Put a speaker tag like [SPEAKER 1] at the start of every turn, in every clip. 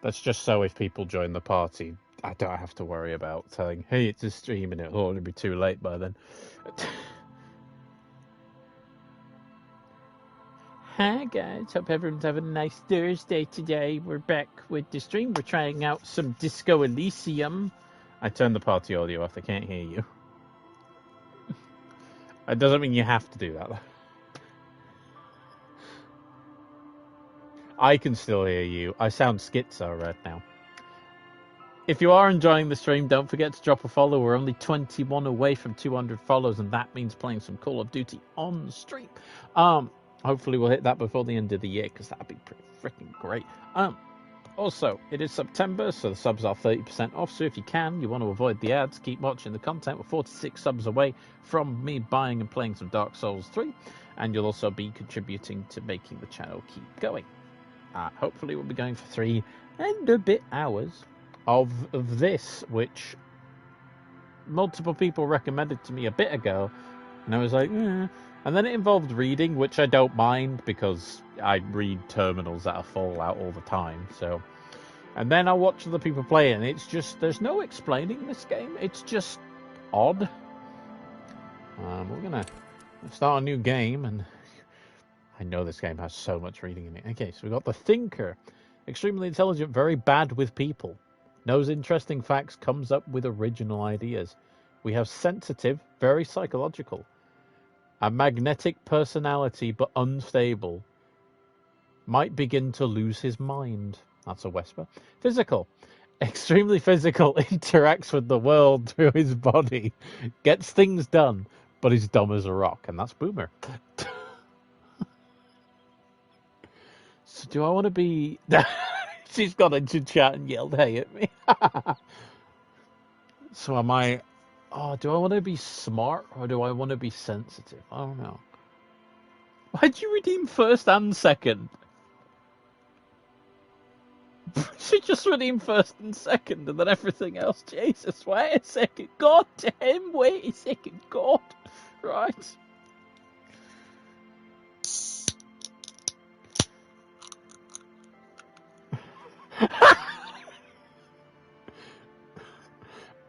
[SPEAKER 1] That's just so if people join the party, I don't have to worry about telling, hey, it's a stream and it'll already be too late by then. Hi guys, hope everyone's having a nice Thursday today. We're back with the stream. We're trying out some Disco Elysium. I turned the party audio off, I can't hear you. It doesn't mean you have to do that. I can still hear you. I sound schizo right now. If you are enjoying the stream, don't forget to drop a follow. We're only 21 away from 200 follows, and that means playing some Call of Duty on the stream. Hopefully we'll hit that before the end of the year, because that'd be pretty freaking great. Also, it is September, so the subs are 30% off. So if you can, you want to avoid the ads, keep watching the content. We're 46 subs away from me buying and playing some Dark Souls 3, and you'll also be contributing to making the channel keep going. Hopefully we'll be going for 3 and a bit hours of this, which multiple people recommended to me a bit ago, and I was like, and then it involved reading, which I don't mind because I read terminals that are Fallout all the time. So, and then I watch other people play it, and it's just, there's no explaining this game. It's just odd. We're gonna start a new game, and I know this game has so much reading in it. Okay, so we got the Thinker, extremely intelligent, very bad with people. Knows interesting facts, comes up with original ideas. We have Sensitive, very psychological. A magnetic personality, but unstable. Might begin to lose his mind. That's a Whisper. Physical. Extremely physical, interacts with the world through his body. Gets things done, but is dumb as a rock. And that's Boomer. So do I want to be... She's gone into chat and yelled hey at me. So am I... Oh, do I want to be smart or do I want to be sensitive? I don't know. Why'd you redeem first and second? She just redeemed first and second and then everything else. Jesus, wait a second. God damn, wait a second. God. Right.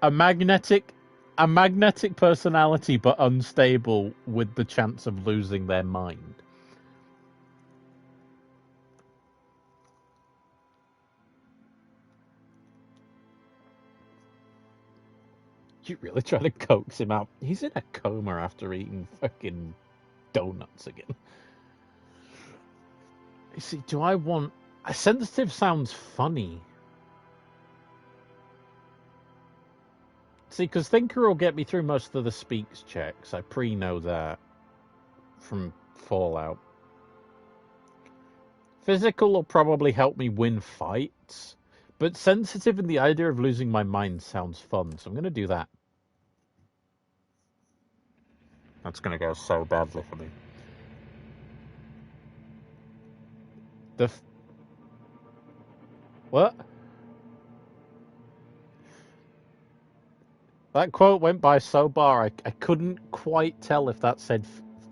[SPEAKER 1] A magnetic personality, but unstable with the chance of losing their mind. You really try to coax him out? He's in a coma after eating fucking donuts again. You see, do I want... A sensitive sounds funny. See, because Thinker will get me through most of the speaks checks. I pre-know that from Fallout. Physical will probably help me win fights, but sensitive and the idea of losing my mind sounds fun, so I'm going to do that. That's going to go so badly for me. What? That quote went by so far, I couldn't quite tell if that said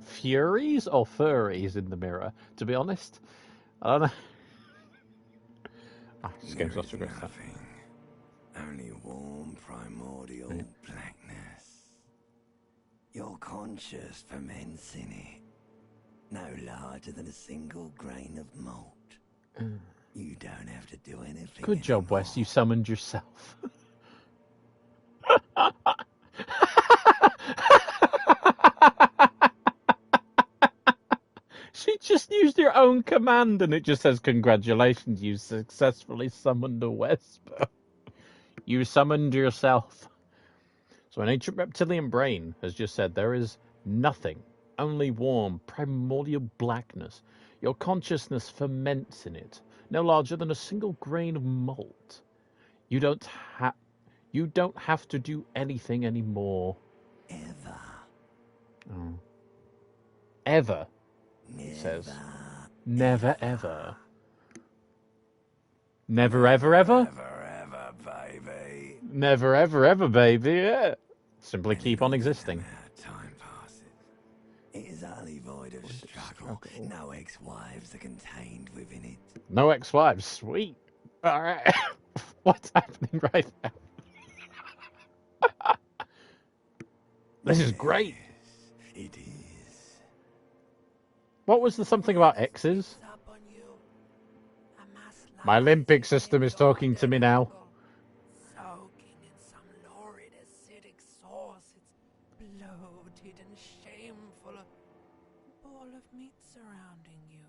[SPEAKER 1] Furies or Furries in the mirror, to be honest. I don't know. This game's not so good.
[SPEAKER 2] Only warm primordial blackness. Your conscious ferments in it. No larger than a single grain of malt. You don't have to do anything.
[SPEAKER 1] Good job,
[SPEAKER 2] anymore.
[SPEAKER 1] Wes. You summoned yourself. She just used your own command and it just says, congratulations, you successfully summoned a Wesper. You summoned yourself. So an ancient reptilian brain has just said there is nothing, only warm, primordial blackness. Your consciousness ferments in it, no larger than a single grain of malt. You don't have to do anything anymore.
[SPEAKER 2] Ever.
[SPEAKER 1] Oh. Ever, he says. Never, ever. Never, ever, ever?
[SPEAKER 2] Never, ever, baby.
[SPEAKER 1] Never, ever, ever, baby, yeah. Simply keep on existing.
[SPEAKER 2] Time passes. It is utterly void of struggle. No ex-wives are contained within it.
[SPEAKER 1] No ex-wives, sweet. All right. What's happening right now? This is great.
[SPEAKER 2] It is.
[SPEAKER 1] What was the something about X's? My limbic system is talking to me now.
[SPEAKER 3] Soaking in some lurid acidic sauce. It's bloated and shameful. A ball of meat surrounding you.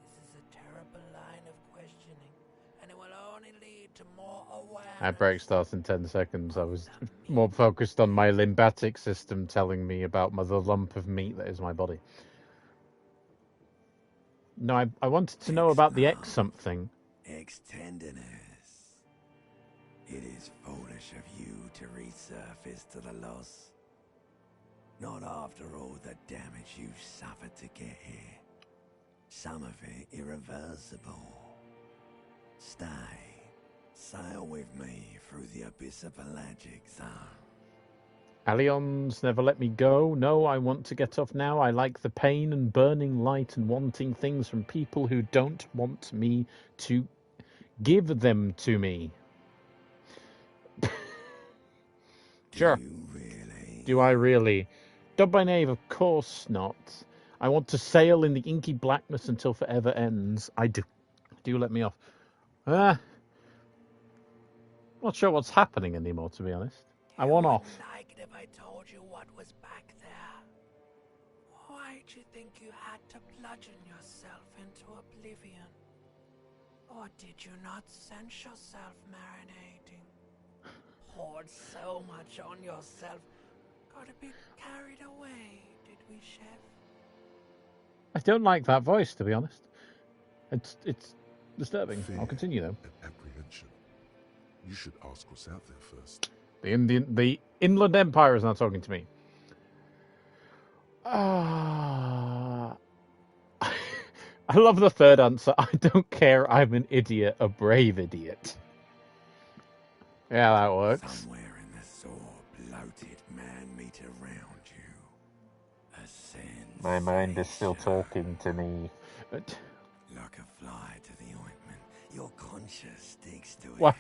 [SPEAKER 3] This is a terrible line of questioning, and it will only lead to more awareness.
[SPEAKER 1] Our break starts in 10 seconds. I was more focused on my lymphatic system telling me about the lump of meat that is my body. No, I wanted to know about the X something.
[SPEAKER 2] X tenderness. It is foolish of you to resurface to the loss. Not after all the damage you've suffered to get here. Some of it irreversible. Stay. Sail with me through the abyss of pelagic zone.
[SPEAKER 1] Aliens never let me go. No, I want to get off now. I like the pain and burning light and wanting things from people who don't want me to give them to me. Sure.
[SPEAKER 2] Do you really?
[SPEAKER 1] Do I really? Dubbed by Knave, of course not. I want to sail in the inky blackness until forever ends. I do. Do let me off. Not sure what's happening anymore, to be honest. I want off.
[SPEAKER 3] Like it if I told you what was back there. Why'd you think you had to bludgeon yourself into oblivion? Or did you not sense yourself marinating? Poured so much on yourself. Got a bit carried away, did we, Chef?
[SPEAKER 1] I don't like that voice, to be honest. It's disturbing. I'll continue, though.
[SPEAKER 4] And apprehension. You should ask what's out there first.
[SPEAKER 1] The Inland Empire is not talking to me. I love the third answer. I don't care. I'm an idiot, a brave idiot. Yeah, that works.
[SPEAKER 2] Somewhere in the sore, bloated man-meat around you. A sense.
[SPEAKER 5] My mind is still talking to me.
[SPEAKER 2] Like a fly to the ointment. Your conscience sticks to it.
[SPEAKER 1] Why?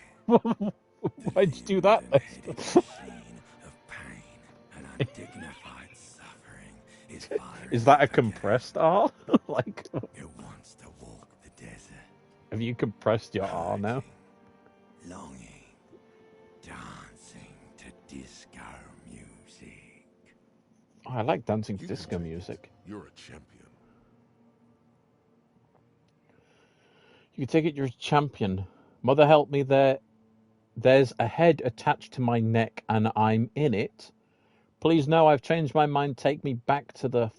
[SPEAKER 1] Why'd you do that?
[SPEAKER 2] Machine of pain and undignified suffering.
[SPEAKER 1] Is that a compressed R? Like,
[SPEAKER 2] it wants to walk the desert.
[SPEAKER 1] Have you compressed your R now?
[SPEAKER 2] Longing, dancing to disco music.
[SPEAKER 1] Oh, I like dancing to disco music.
[SPEAKER 4] You're a champion.
[SPEAKER 1] You can take it. You're a champion. Mother help me there. There's a head attached to my neck and I'm in it. Please no, I've changed my mind. Take me back to the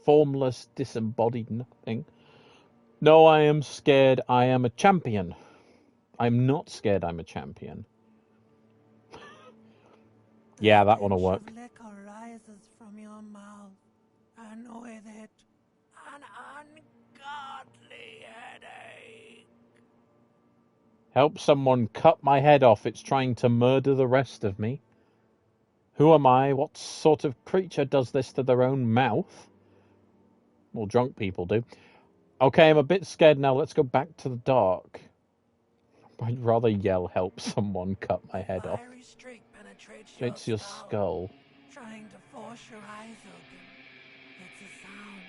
[SPEAKER 1] formless, disembodied nothing. No, I am scared. I am a champion. I'm not scared I'm a champion. Yeah, that one will work.
[SPEAKER 3] Liquor rises from your mouth, and with it, an ungodly headache.
[SPEAKER 1] Help someone cut my head off. It's trying to murder the rest of me. Who am I? What sort of creature does this to their own mouth? Well, drunk people do. Okay, I'm a bit scared now. Let's go back to the dark. I'd rather yell, help someone cut my head off. It's your skull.
[SPEAKER 3] Trying to force your eyes open. It's a sound.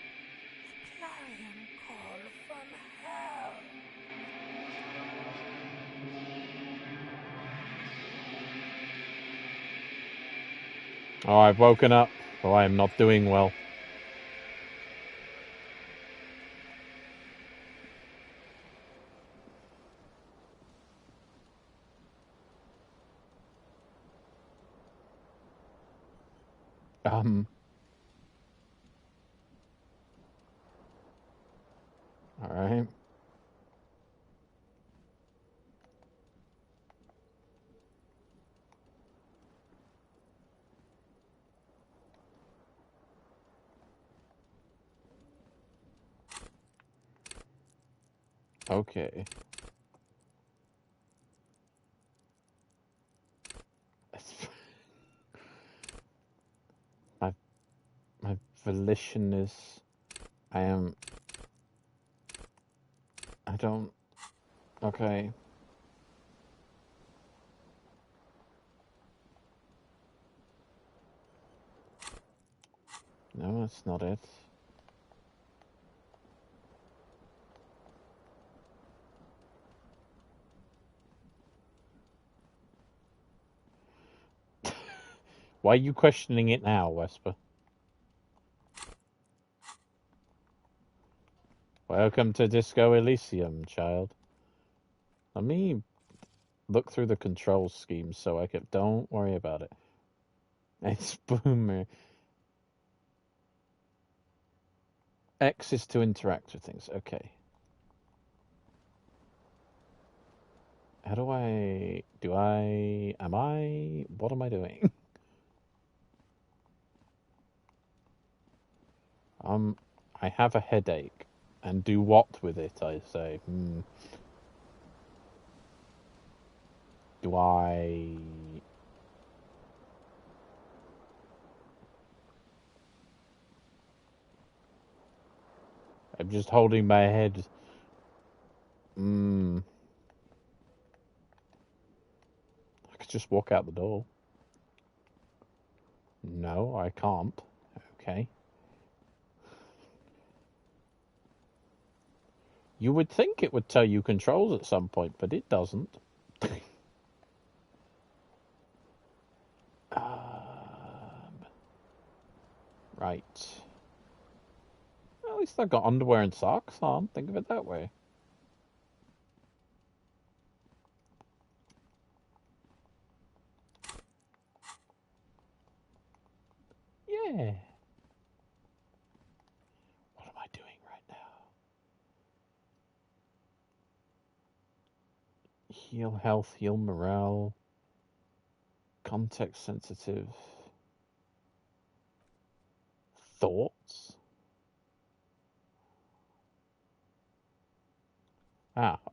[SPEAKER 3] A clarion call from hell.
[SPEAKER 1] Oh, I've woken up. Oh, I am not doing well. All right. Okay. My volition is... I don't Okay. No, that's not it. Why are you questioning it now, Wesper? Welcome to Disco Elysium, child. Let me look through the control scheme so I can... Don't worry about it. It's Boomer. X is to interact with things. Okay. How do I... Am I... What am I doing? I have a headache. And do what with it, I say? Do I... I'm just holding my head. I could just walk out the door. No, I can't. Okay. You would think it would tell you controls at some point, but it doesn't. Right. At least I've got underwear and socks on. Think of it that way. Yeah. What am I doing right now? Heal health, heal morale. Context sensitive. Thoughts?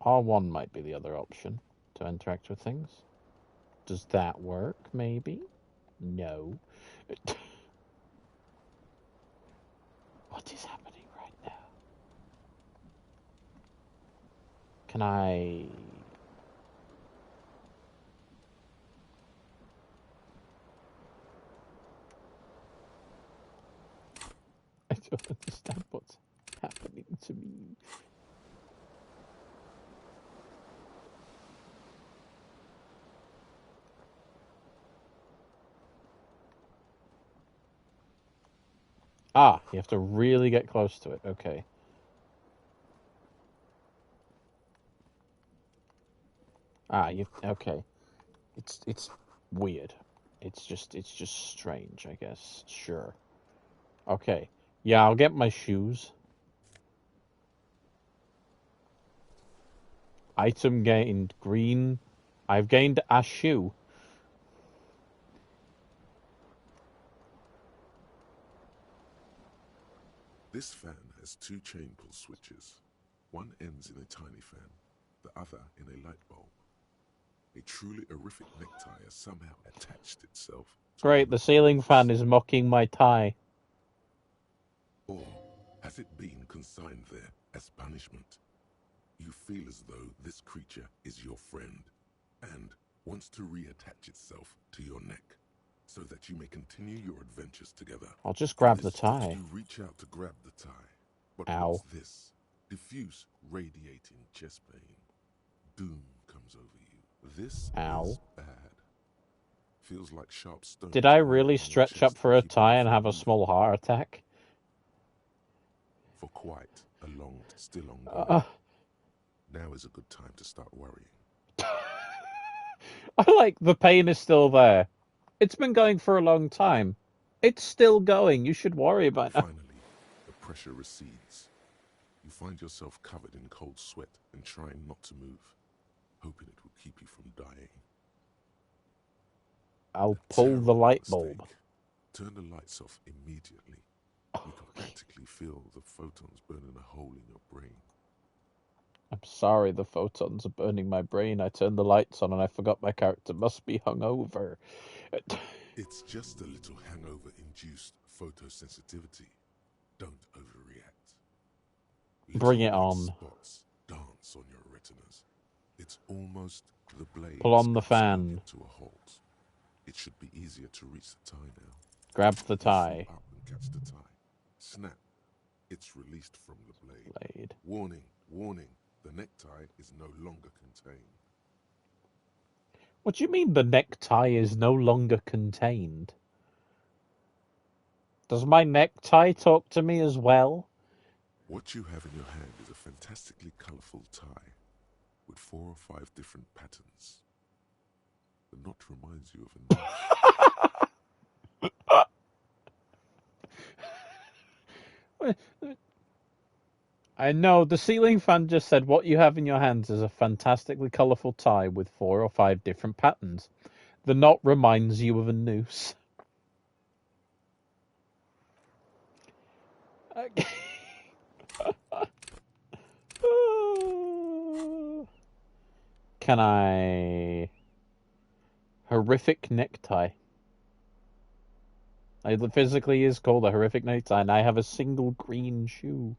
[SPEAKER 1] R1 might be the other option to interact with things. Does that work, maybe? No. What is happening right now? Can I... I don't understand what's happening to me. You have to really get close to it. Okay. Okay. It's weird. It's just strange, I guess. Sure. Okay. Yeah, I'll get my shoes. Item gained green. I've gained a shoe.
[SPEAKER 4] This fan has two chain pull switches. One ends in a tiny fan, the other in a light bulb. A truly horrific necktie has somehow attached itself to
[SPEAKER 1] Great, the ceiling fan is mocking my tie.
[SPEAKER 4] Or has it been consigned there as punishment? You feel as though this creature is your friend and wants to reattach itself to your neck so that you may continue your adventures together.
[SPEAKER 1] I'll just grab the tie.
[SPEAKER 4] You reach out to grab the tie, but
[SPEAKER 1] Ow.
[SPEAKER 4] what's this? Diffuse, radiating chest pain. Doom comes over you. This is bad. Feels like sharp stones.
[SPEAKER 1] Did I really stretch up for a tie and have a small heart attack?
[SPEAKER 4] For quite a long, still ongoing. Now is a good time to start worrying.
[SPEAKER 1] I like the pain is still there. It's been going for a long time. It's still going. You should worry about it.
[SPEAKER 4] Finally, the pressure recedes. You find yourself covered in cold sweat and trying not to move, hoping it will keep you from dying.
[SPEAKER 1] I'll pull the light bulb.
[SPEAKER 4] Turn the lights off immediately. You can practically feel the photons burning a hole in your brain.
[SPEAKER 1] I'm sorry, the photons are burning my brain. I turned the lights on and I forgot my character must be hungover.
[SPEAKER 4] It's just a little hangover-induced photosensitivity. Don't overreact.
[SPEAKER 1] Bring it on.
[SPEAKER 4] Spots dance on your retinas. It's almost the blades
[SPEAKER 1] Pull on the
[SPEAKER 4] coming
[SPEAKER 1] fan.
[SPEAKER 4] to a halt. It should be easier to reach the tie now.
[SPEAKER 1] Grab the
[SPEAKER 4] You fall
[SPEAKER 1] tie.
[SPEAKER 4] up and catch the tie. Snap. It's released from the blade.
[SPEAKER 1] Blade.
[SPEAKER 4] Warning, warning. The necktie is no longer contained.
[SPEAKER 1] What do you mean the necktie is no longer contained? Does my necktie talk to me as well?
[SPEAKER 4] What you have in your hand is a fantastically colorful tie with 4 or 5 different patterns. The knot reminds you of a noose.
[SPEAKER 1] I know, the ceiling fan just said what you have in your hands is a fantastically colourful tie with 4 or 5 different patterns. The knot reminds you of a noose. Okay. Can I... Horrific necktie. It physically is called a horrific necktie, and I have a single green shoe.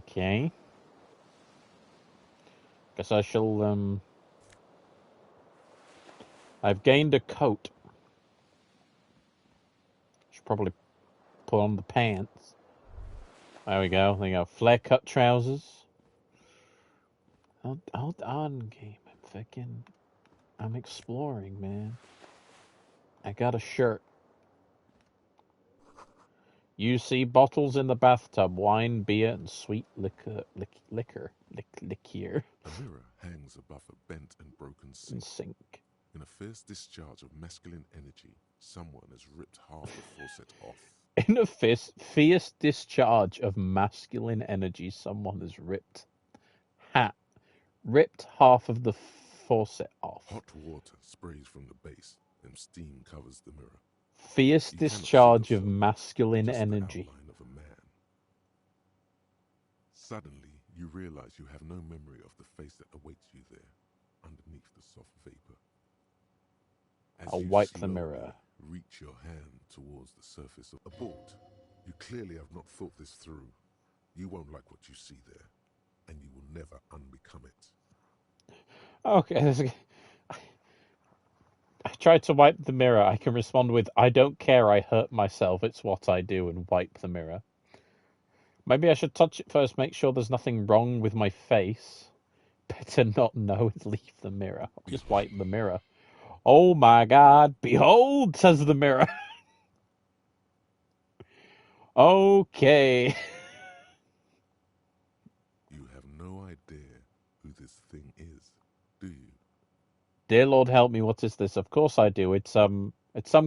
[SPEAKER 1] Okay. Guess I shall, I've gained a coat. Should probably put on the pants. There we go. There you go. Flare cut trousers. Hold on, game. I'm exploring, man. I got a shirt. You see bottles in the bathtub, wine, beer, and sweet liquor. Liquor.
[SPEAKER 4] A mirror hangs above a bent and broken
[SPEAKER 1] And
[SPEAKER 4] sink.
[SPEAKER 1] sink.
[SPEAKER 4] In a fierce discharge of masculine energy, someone has ripped half the faucet off.
[SPEAKER 1] In a fierce discharge of masculine energy, someone has ripped half of the faucet off.
[SPEAKER 4] Hot water sprays from the base, and steam covers the mirror.
[SPEAKER 1] Fierce
[SPEAKER 4] You cannot see
[SPEAKER 1] discharge of
[SPEAKER 4] yourself,
[SPEAKER 1] masculine
[SPEAKER 4] just the
[SPEAKER 1] energy.
[SPEAKER 4] outline of a man. Suddenly, you realize you have no memory of the face that awaits you there, underneath the soft vapor. As
[SPEAKER 1] I'll
[SPEAKER 4] you
[SPEAKER 1] wipe the
[SPEAKER 4] slowly
[SPEAKER 1] mirror.
[SPEAKER 4] reach your hand towards the surface of abort. You clearly have not thought this through. You won't like what you see there, and you will never unbecome it.
[SPEAKER 1] Okay. I tried to wipe the mirror. I can respond with, I don't care, I hurt myself, it's what I do, and wipe the mirror. Maybe I should touch it first, make sure there's nothing wrong with my face. Better not know and leave the mirror. I'll just wipe the mirror. Oh my god, behold, says the mirror. Okay.
[SPEAKER 4] You have no idea who this thing is, do you?
[SPEAKER 1] Dear Lord help me, what is this? Of course I do. It's some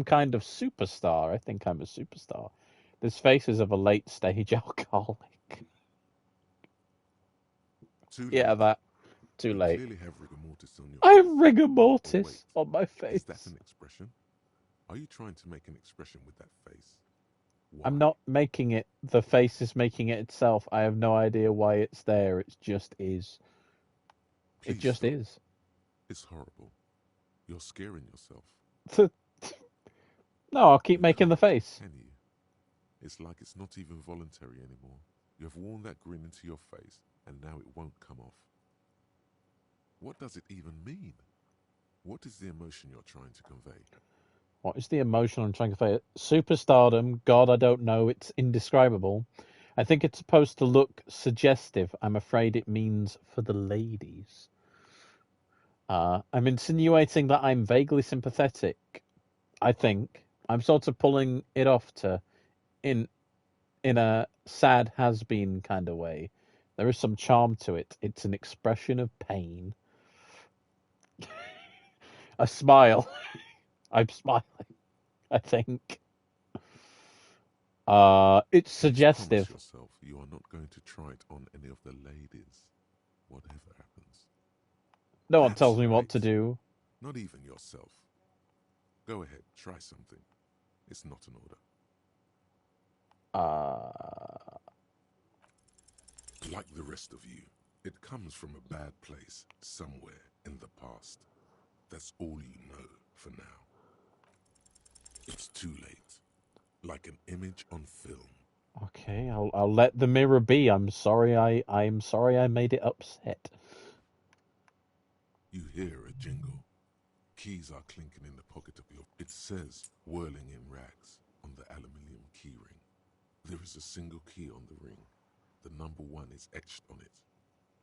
[SPEAKER 1] kind of superstar. I think I'm a superstar. This face is of a late stage alcoholic.
[SPEAKER 4] Too
[SPEAKER 1] Yeah,
[SPEAKER 4] late.
[SPEAKER 1] that. Too
[SPEAKER 4] You
[SPEAKER 1] late.
[SPEAKER 4] clearly have rigor mortis on your
[SPEAKER 1] I have
[SPEAKER 4] face.
[SPEAKER 1] rigor
[SPEAKER 4] Or
[SPEAKER 1] mortis
[SPEAKER 4] wait,
[SPEAKER 1] on my
[SPEAKER 4] is
[SPEAKER 1] face.
[SPEAKER 4] that an expression? Are you trying to make an expression with that face? Why?
[SPEAKER 1] I'm not making it. The face is making it itself. I have no idea why it's there. It just is.
[SPEAKER 4] Please
[SPEAKER 1] It just
[SPEAKER 4] stop.
[SPEAKER 1] is.
[SPEAKER 4] It's horrible. You're scaring yourself.
[SPEAKER 1] No, I'll keep
[SPEAKER 4] You
[SPEAKER 1] making the
[SPEAKER 4] can't,
[SPEAKER 1] face.
[SPEAKER 4] Can you? It's like it's not even voluntary anymore. You have worn that grin into your face, and now it won't come off. What does it even mean? What is the emotion you're trying to convey?
[SPEAKER 1] What is the emotion I'm trying to convey? Superstardom. God, I don't know. It's indescribable. I think it's supposed to look suggestive. I'm afraid it means for the ladies. I'm insinuating that I'm vaguely sympathetic. I think I'm sort of pulling it off to in a sad has-been kind of way. There is some charm to it. It's an expression of pain. A smile. I'm smiling. I think. It's suggestive.
[SPEAKER 4] Please promise yourself you are not going to try it on any of the ladies, whatever happens.
[SPEAKER 1] No one
[SPEAKER 4] That's
[SPEAKER 1] tells me what
[SPEAKER 4] right.
[SPEAKER 1] to do.
[SPEAKER 4] Not even yourself. Go ahead, try something. It's not an order. Like the rest of you, it comes from a bad place somewhere in the past. That's all you know for now. It's too late. Like an image on film.
[SPEAKER 1] Okay, I'll let the mirror be. I'm sorry. I'm sorry I made it upset.
[SPEAKER 4] You hear a jingle. Keys are clinking in the pocket of your... It says, whirling in rags, on the aluminium key ring. There is a single key on the ring. The number 1 is etched on it.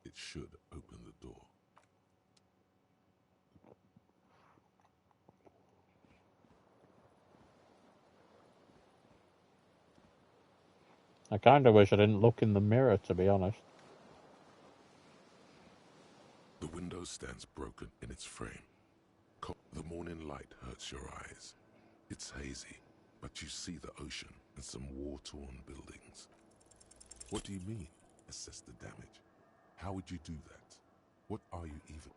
[SPEAKER 4] It should open the door.
[SPEAKER 1] I kind of wish I didn't look in the mirror, to be honest.
[SPEAKER 4] The window stands broken in its frame. The morning light hurts your eyes. It's hazy, but you see the ocean and some war-torn buildings. What do you mean, assess the damage? How would you do that? What are you even...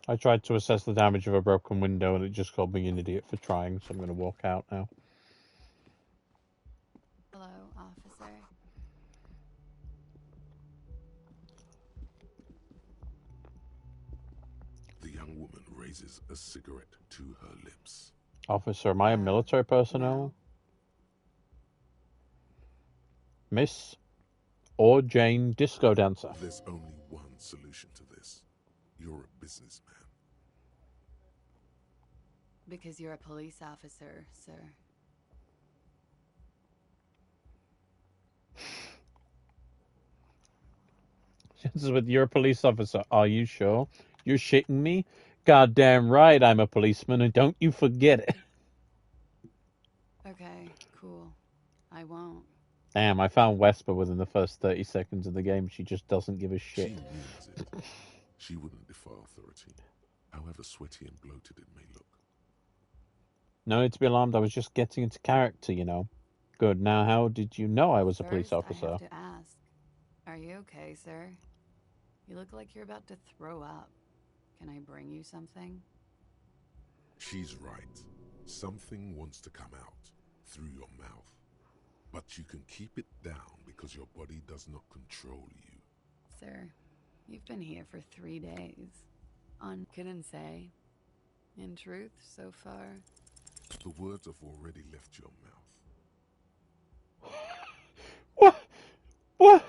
[SPEAKER 1] I tried to assess the damage of a broken window and it just called me an idiot for trying, so I'm going to walk out now.
[SPEAKER 6] Hello, officer.
[SPEAKER 4] The young woman raises a cigarette to her lips.
[SPEAKER 1] Officer, am I a military personnel?
[SPEAKER 6] No.
[SPEAKER 1] Miss or Jane Disco Dancer?
[SPEAKER 4] There's only one solution to this. You're a businessman.
[SPEAKER 6] Because you're a police officer, sir.
[SPEAKER 1] With you're a police officer, are you sure? You're shitting me? Goddamn right I'm a policeman, and don't you forget it.
[SPEAKER 6] Okay, cool. I won't.
[SPEAKER 1] Damn, I found Wesper within the first 30 seconds of the game. She just doesn't give a shit.
[SPEAKER 4] She means it. She wouldn't defy authority, however sweaty and bloated it may look.
[SPEAKER 1] No need to be alarmed. I was just getting into character, you know. Good. Now, how did you know I was a police
[SPEAKER 6] First,
[SPEAKER 1] officer?
[SPEAKER 6] I have to ask, are you okay, sir? You look like you're about to throw up. Can I bring you something?
[SPEAKER 4] She's right. Something wants to come out through your mouth. But you can keep it down because your body does not control you.
[SPEAKER 6] Sir, you've been here for 3 days. Couldn't say. In truth, so far.
[SPEAKER 4] The words have already left your mouth.
[SPEAKER 1] What? What?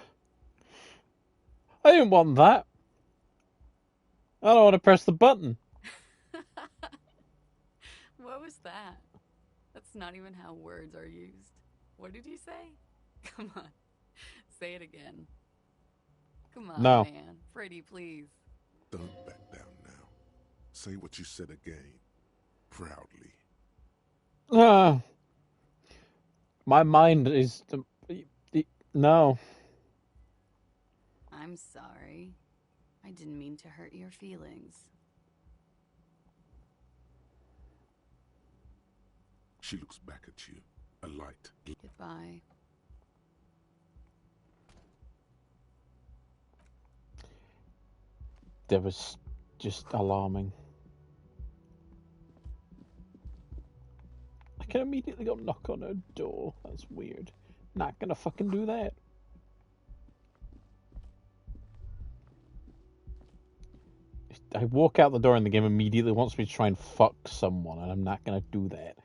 [SPEAKER 1] I didn't want that. I don't want to press the button.
[SPEAKER 6] What was that? That's not even how words are used. What did you say? Come on. Say it again. Come on,
[SPEAKER 1] No.
[SPEAKER 6] man. Pretty, please.
[SPEAKER 4] Don't back down now. Say what you said again. Proudly.
[SPEAKER 1] My mind is... No.
[SPEAKER 6] I'm sorry. I didn't mean to hurt your feelings.
[SPEAKER 4] She looks back at you. A light.
[SPEAKER 6] Goodbye.
[SPEAKER 1] That was just alarming. I can immediately go knock on her door. That's weird. Not gonna fucking do that. I walk out the door and the game immediately wants me to try and fuck someone, and I'm not gonna do that.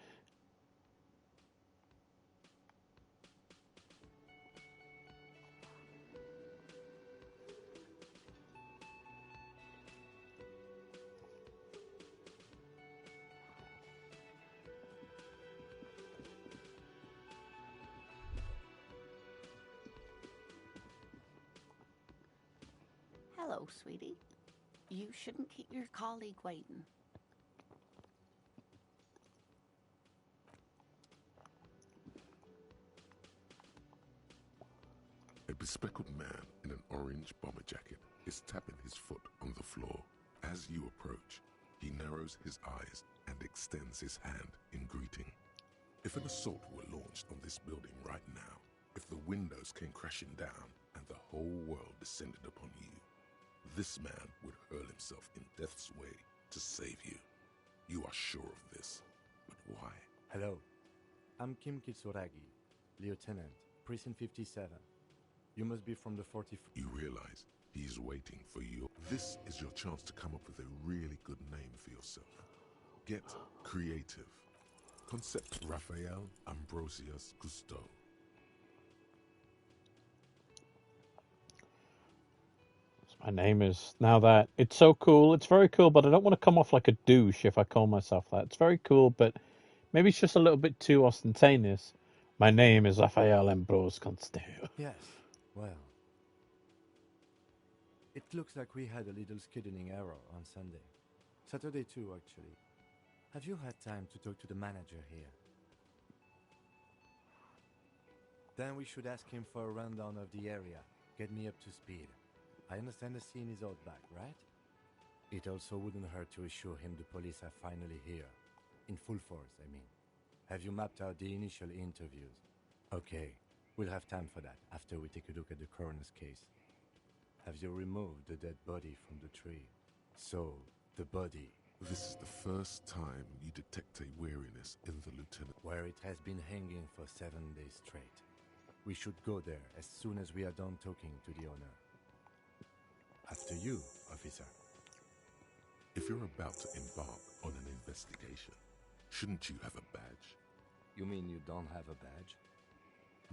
[SPEAKER 7] Hello, sweetie. You shouldn't keep your colleague waiting.
[SPEAKER 4] A bespectacled man in an orange bomber jacket is tapping his foot on the floor. As you approach, he narrows his eyes and extends his hand in greeting. If an assault were launched on this building right now, if the windows came crashing down and the whole world descended upon you, this man would hurl himself in death's way to save you. You are sure of this, but why?
[SPEAKER 8] Hello, I'm Kim Kitsuragi, Lieutenant, Precinct 57. You must be from the 40th.
[SPEAKER 4] You realize he is waiting for you. This is your chance to come up with a really good name for yourself. Get creative. Concept Raphael Ambrosius Cousteau.
[SPEAKER 1] My name is now that it's so cool. It's very cool, but I don't want to come off like a douche if I call myself that. It's very cool, but maybe it's just a little bit too ostentatious. My name is Raphael Ambrose Cousteau.
[SPEAKER 8] Yes, well. It looks like we had a little scheduling error on Sunday. Saturday too, actually. Have you had time to talk to the manager here? Then we should ask him for a rundown of the area. Get me up to speed. I understand the scene is out back, right? It also wouldn't hurt to assure him the police are finally here. In full force, I mean. Have you mapped out the initial interviews? Okay, we'll have time for that after we take a look at the coroner's case. Have you removed the dead body from the tree? So, the body...
[SPEAKER 4] This is the first time you detect a weariness in the lieutenant.
[SPEAKER 8] Where it has been hanging for 7 days straight. We should go there as soon as we are done talking to the owner. After you, officer.
[SPEAKER 4] If you're about to embark on an investigation, shouldn't you have a badge?
[SPEAKER 8] You mean you don't have a badge?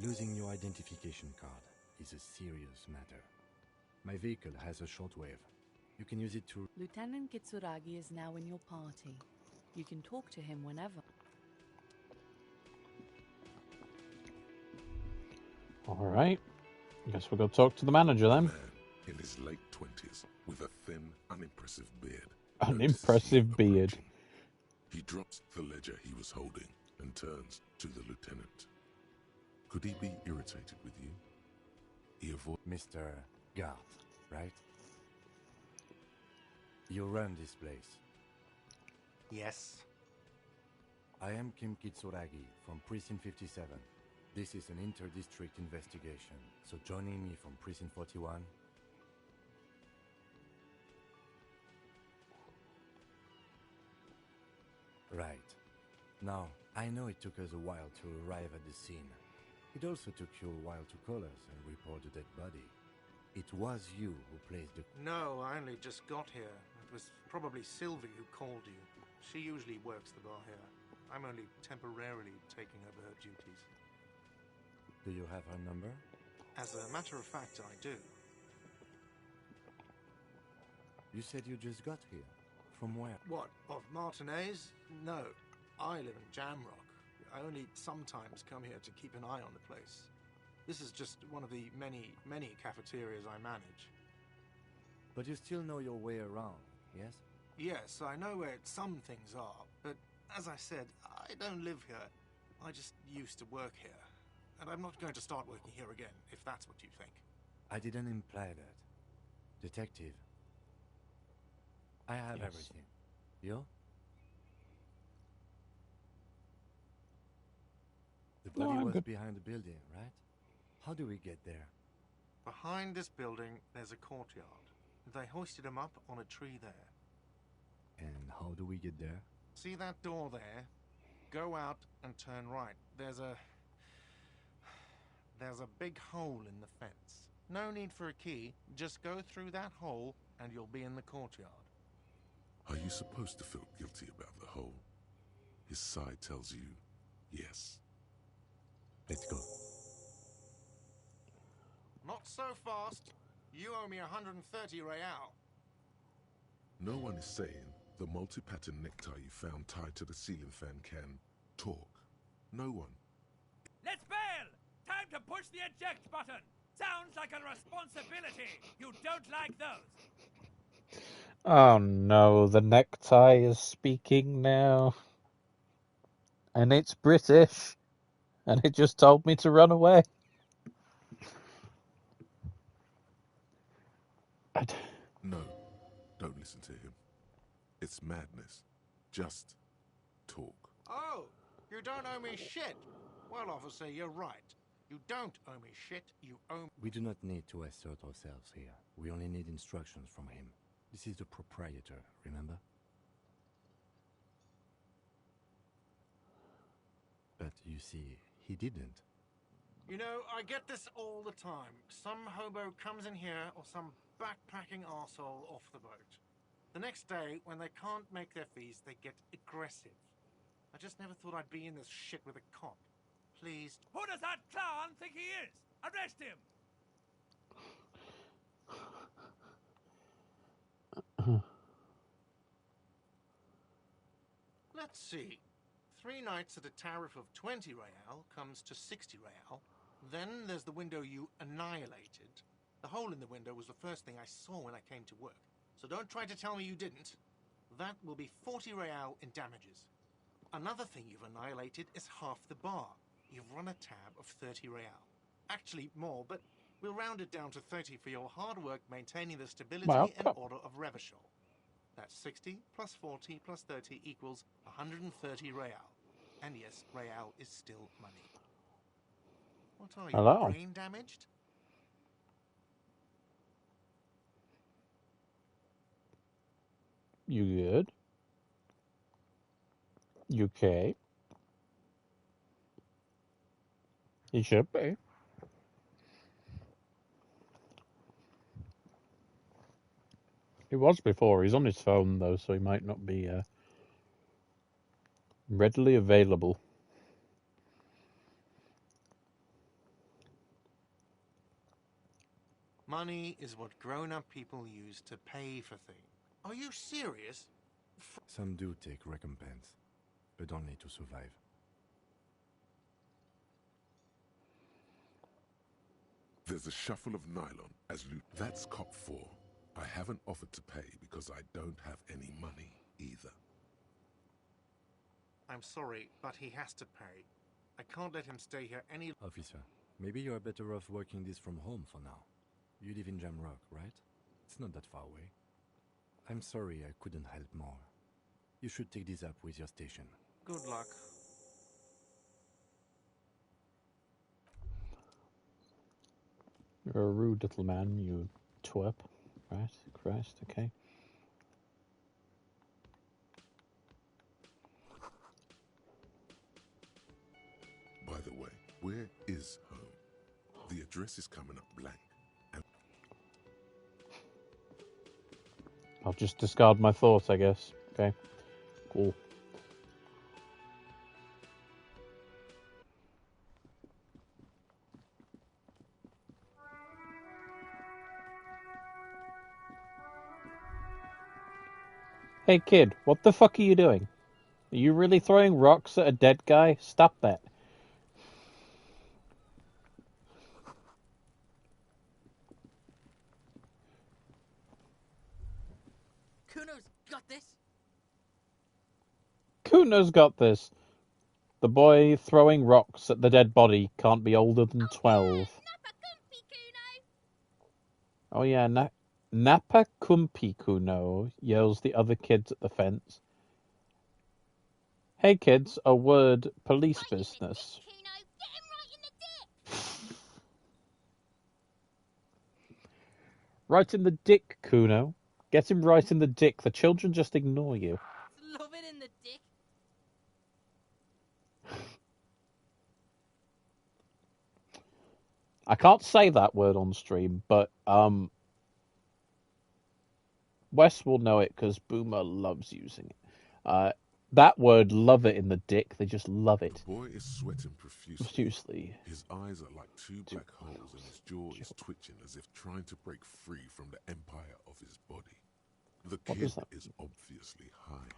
[SPEAKER 8] Losing your identification card is a serious matter. My vehicle has a shortwave. You can use it to...
[SPEAKER 6] Lieutenant Kitsuragi is now in your party. You can talk to him whenever.
[SPEAKER 1] All right. Guess we'll go talk to the manager then.
[SPEAKER 4] Man in his late 20s with a thin, unimpressive beard.
[SPEAKER 1] Unimpressive beard.
[SPEAKER 4] Approaching. He drops the ledger he was holding and turns to the lieutenant. Could he be irritated with you? He avoids...
[SPEAKER 8] Mr. Garth, right? You run this place.
[SPEAKER 9] Yes.
[SPEAKER 8] I am Kim Kitsuragi from Precinct 57. This is an inter-district investigation, so joining me from Precinct 41... Right. Now, I know it took us a while to arrive at the scene. It also took you a while to call us and report the dead body. It was you who placed the...
[SPEAKER 9] No, I only just got here. It was probably Sylvie who called you. She usually works the bar here. I'm only temporarily taking over her duties.
[SPEAKER 8] Do you have her number?
[SPEAKER 9] As a matter of fact, I do.
[SPEAKER 8] You said you just got here. From where?
[SPEAKER 9] What, of Martinez? No, I live in Jamrock. I only sometimes come here to keep an eye on the place. This is just one of the many cafeterias I manage.
[SPEAKER 8] But you still know your way around, yes?
[SPEAKER 9] Yes, I know where some things are, but as I said, I don't live here. I just used to work here. And I'm not going to start working here again, if that's what you think.
[SPEAKER 8] I didn't imply that. Detective. I have everything. You? The body was behind the building, right? How do we get there?
[SPEAKER 9] Behind this building, there's a courtyard. They hoisted him up on a tree there.
[SPEAKER 8] And how do we get there?
[SPEAKER 9] See that door there? Go out and turn right. There's a big hole in the fence. No need for a key. Just go through that hole and you'll be in the courtyard.
[SPEAKER 4] Are you supposed to feel guilty about the hole? His side tells you yes.
[SPEAKER 8] Let's go.
[SPEAKER 9] Not so fast. You owe me 130 real.
[SPEAKER 4] No one is saying the multi-pattern necktie you found tied to the ceiling fan can talk. No one.
[SPEAKER 10] Let's bail! Time to push the eject button! Sounds like a responsibility! You don't like those!
[SPEAKER 1] Oh no, the necktie is speaking now. And it's British. And it just told me to run away.
[SPEAKER 4] No, don't listen to him. It's madness. Just talk.
[SPEAKER 9] Oh, you don't owe me shit. Well, officer, you're right. You don't owe me shit, you owe...
[SPEAKER 8] We do not need to assert ourselves here. We only need instructions from him. This is the proprietor, remember? But you see, he didn't.
[SPEAKER 9] You know, I get this all the time. Some hobo comes in here or some backpacking arsehole off the boat. The next day, when they can't make their fees, they get aggressive. I just never thought I'd be in this shit with a cop. Please.
[SPEAKER 10] Who does that clown think he is? Arrest him!
[SPEAKER 9] Let's see. 3 nights at a tariff of 20 real comes to 60 real. Then there's the window you annihilated. The hole in the window was the first thing I saw when I came to work. So don't try to tell me you didn't. That will be 40 real in damages. Another thing you've annihilated is half the bar. You've run a tab of 30 real. Actually more, but we'll round it down to 30 for your hard work maintaining the stability and order of Revachol. That's 60 plus 40 plus 30 equals 130 real. And yes, real is still money. What are you,
[SPEAKER 1] Hello.
[SPEAKER 9] brain damaged?
[SPEAKER 1] You good? You okay? He should be. He was before. He's on his phone, though, so he might not be readily available.
[SPEAKER 9] Money is what grown-up people use to pay for things. Are you serious?
[SPEAKER 8] Some do take recompense, but only to survive.
[SPEAKER 4] There's a shuffle of nylon as loot. That's cop 4. I haven't offered to pay because I don't have any money either.
[SPEAKER 9] I'm sorry, but he has to pay. I can't let him stay here any...
[SPEAKER 8] Officer, maybe you are better off working this from home for now. You live in Jamrock, right? It's not that far away. I'm sorry I couldn't help more. You should take this up with your station.
[SPEAKER 9] Good luck.
[SPEAKER 1] You're a rude little man, you twerp. Right, Christ, okay.
[SPEAKER 4] By the way, where is home? The address is coming up blank.
[SPEAKER 1] I'll just discard my thoughts, I guess. Okay, cool. Hey kid, what the fuck are you doing? Are you really throwing rocks at a dead guy? Stop that.
[SPEAKER 6] Kuno's got this.
[SPEAKER 1] Kuno's got this. The boy throwing rocks at the dead body can't be older than 12. Oh yeah, Napa Kumpi Kuno, yells the other kids at the fence. Hey kids, a word, police business. Right in the dick, Kuno. Get him right in the dick. The children just ignore you.
[SPEAKER 6] Love it in the dick.
[SPEAKER 1] I can't say that word on stream, but Wes will know it because Boomer loves using it. That word, love it in the dick, they just love it.
[SPEAKER 4] The boy is sweating profusely. His eyes are like two black holes and his jaw is twitching as if trying to break free from the empire of his body. The kid is obviously high.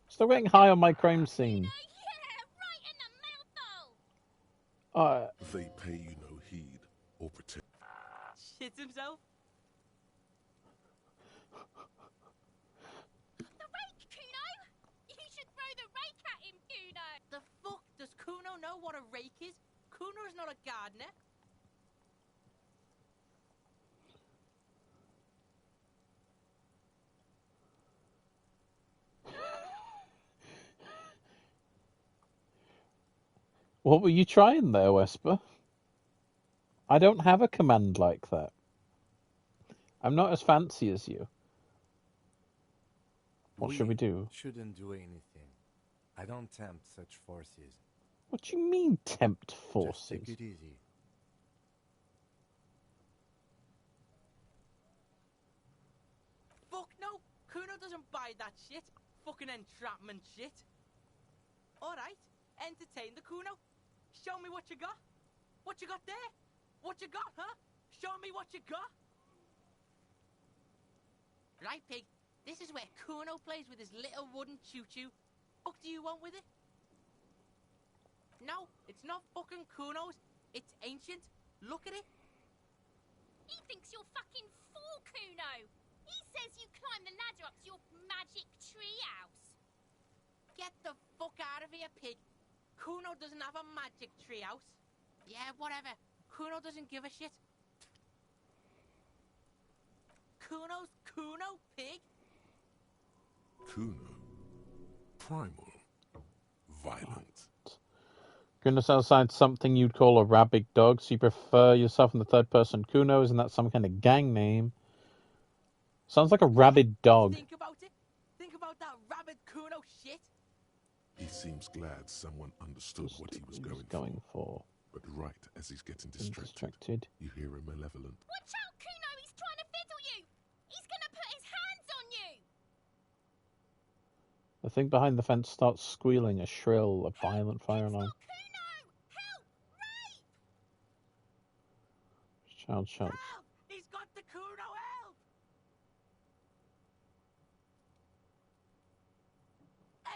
[SPEAKER 1] Still getting high on my crime scene.
[SPEAKER 4] They pay you no heed or pretend.
[SPEAKER 6] Shits himself.
[SPEAKER 7] The rake, Kuno! You should throw the rake at him, Kuno!
[SPEAKER 6] The fuck? Does Kuno know what a rake is? Kuno's not a gardener.
[SPEAKER 1] What were you trying there, Wesper? I don't have a command like that. I'm not as fancy as you. What should we do?
[SPEAKER 8] Shouldn't do anything. I don't tempt such forces.
[SPEAKER 1] What do you mean, tempt forces?
[SPEAKER 8] Just take it easy.
[SPEAKER 6] Fuck no!
[SPEAKER 11] try that shit. Fucking entrapment shit. Alright, entertain the Kuno. Show me what you got. What you got there? What you got, huh? Show me what you got. Right, pig. This is where Kuno plays with his little wooden choo-choo. What do you want with it? No, it's not fucking Kuno's. It's ancient. Look at it.
[SPEAKER 12] He thinks you're fucking fool, Kuno. He says you climb the ladder up to your magic treehouse.
[SPEAKER 11] Get the fuck out of here, pig. Kuno doesn't have a magic treehouse. Yeah, whatever. Kuno doesn't give a shit. Kuno's Kuno, pig.
[SPEAKER 4] Kuno. Primal. Violent.
[SPEAKER 1] Kuno sounds like something you'd call a rabid dog, so you prefer yourself in the third person. Kuno, isn't that some kind of gang name? Sounds like a rabid dog.
[SPEAKER 11] Think about it. Think about that rabid Kuno shit.
[SPEAKER 4] He seems glad someone understood what he was going for. But right as he's getting distracted, you hear a malevolent.
[SPEAKER 12] Watch out, Kuno! He's trying to fiddle you! He's gonna put his hands on you!
[SPEAKER 1] The thing behind the fence starts squealing, a shrill, a violent fire alarm. Child shouts.
[SPEAKER 11] Help! He's got the Kuno, help!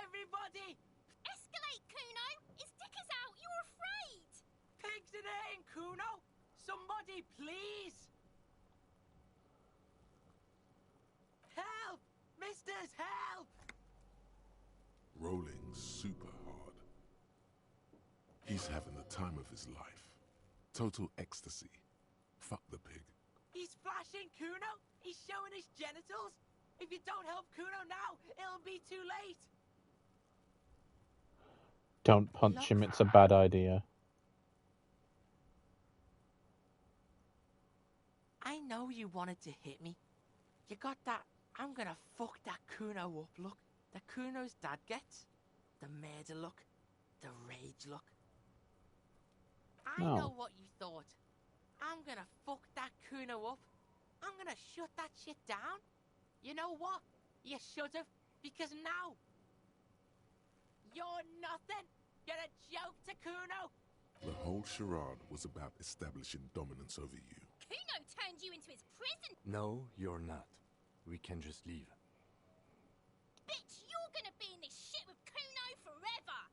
[SPEAKER 11] Everybody!
[SPEAKER 12] Escalate, Kuno! His dick is out! You're afraid!
[SPEAKER 11] Pigs in here, Kuno! Somebody, please! Help! Misters, help!
[SPEAKER 4] Rolling super hard. He's having the time of his life. Total ecstasy. Fuck the pig.
[SPEAKER 11] He's flashing, Kuno! He's showing his genitals! If you don't help Kuno now, it'll be too late!
[SPEAKER 1] Don't punch him, it's a bad idea.
[SPEAKER 11] I know you wanted to hit me. You got that, I'm gonna fuck that Kuno up look. The Kuno's dad gets. The murder look. The rage look. I know what you thought. I'm gonna fuck that Kuno up. I'm gonna shut that shit down. You know what? You should've, because now you're nothing. You're a joke to Kuno.
[SPEAKER 4] The whole charade was about establishing dominance over you.
[SPEAKER 12] Kuno turned you into his prison.
[SPEAKER 8] No, you're not. We can just leave.
[SPEAKER 12] Bitch, you're gonna be in this shit with Kuno forever.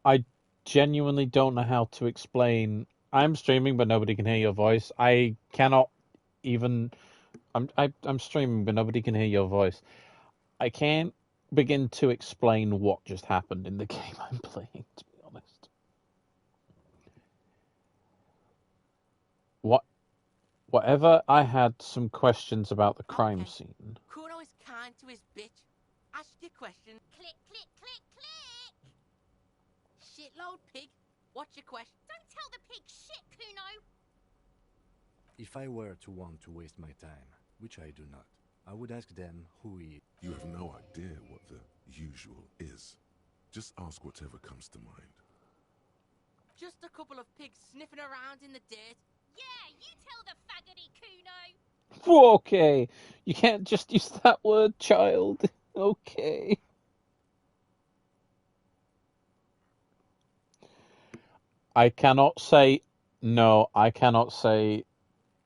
[SPEAKER 1] I genuinely don't know how to explain. I'm streaming, but nobody can hear your voice. I cannot even. I'm streaming, but nobody can hear your voice. I can't begin to explain what just happened in the game I'm playing, to be honest. Whatever, I had some questions about the crime scene.
[SPEAKER 11] Kuno is kind to his bitch. Ask your question.
[SPEAKER 12] Click, click, click, click.
[SPEAKER 11] Shitload pig. What's your question?
[SPEAKER 12] Don't tell the pig shit, Kuno.
[SPEAKER 8] If I were to want to waste my time, which I do not, I would ask them who he is.
[SPEAKER 4] You have no idea what the usual is. Just ask whatever comes to mind.
[SPEAKER 11] Just a couple of pigs sniffing around in the dirt.
[SPEAKER 12] Yeah, you tell the faggoty, Kuno.
[SPEAKER 1] Okay, you can't just use that word, child. Okay. I cannot say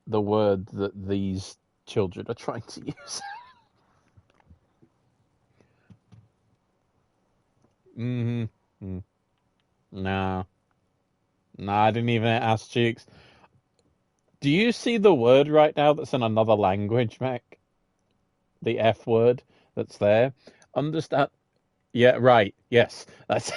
[SPEAKER 1] the word that these children are trying to use. Nah, I didn't even ask Cheeks. Do you see the word right now that's in another language, Mac? The F word that's there? Understand? Yeah, right. Yes, that's.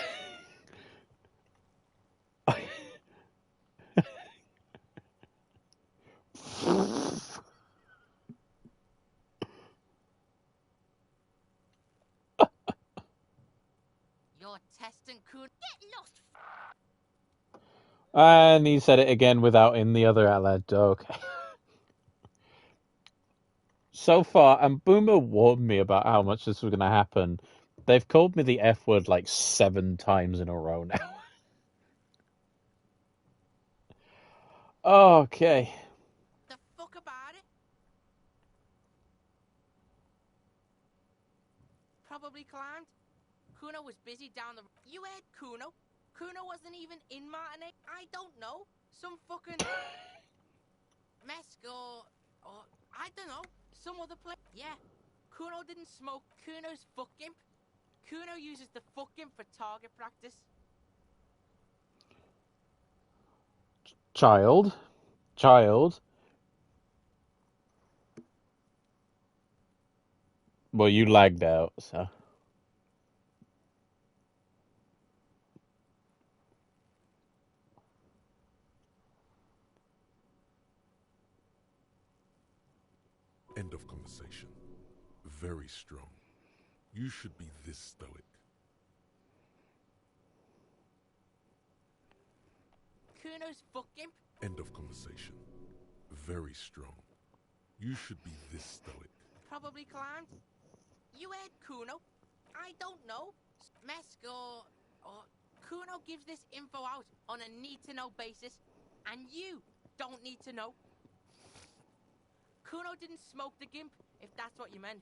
[SPEAKER 11] You're testing Kuno.
[SPEAKER 12] Get lost.
[SPEAKER 1] And he said it again without in the other outlet. Okay. So far, and Boomer warned me about how much this was going to happen. They've called me the F word like 7 times in a row now. Okay.
[SPEAKER 11] The fuck about it? Probably climbed. Kuno was busy down the... You heard Kuno? Kuno wasn't even in Martinique. I don't know. Some fucking... Mesk or... I don't know. Some other place. Yeah. Kuno didn't smoke. Kuno's fuck gimp. Kuno uses the fuck gimp for target practice.
[SPEAKER 1] Child. Well, you lagged out, so...
[SPEAKER 4] End of conversation. Very strong. You should be this stoic.
[SPEAKER 11] Kuno's fuck gimp.
[SPEAKER 4] End of conversation. Very strong. You should be this stoic.
[SPEAKER 11] Probably climbed. You heard Kuno? I don't know. Mesk or... Kuno gives this info out on a need-to-know basis, and you don't need to know. Kuno didn't smoke the gimp, if that's what you meant.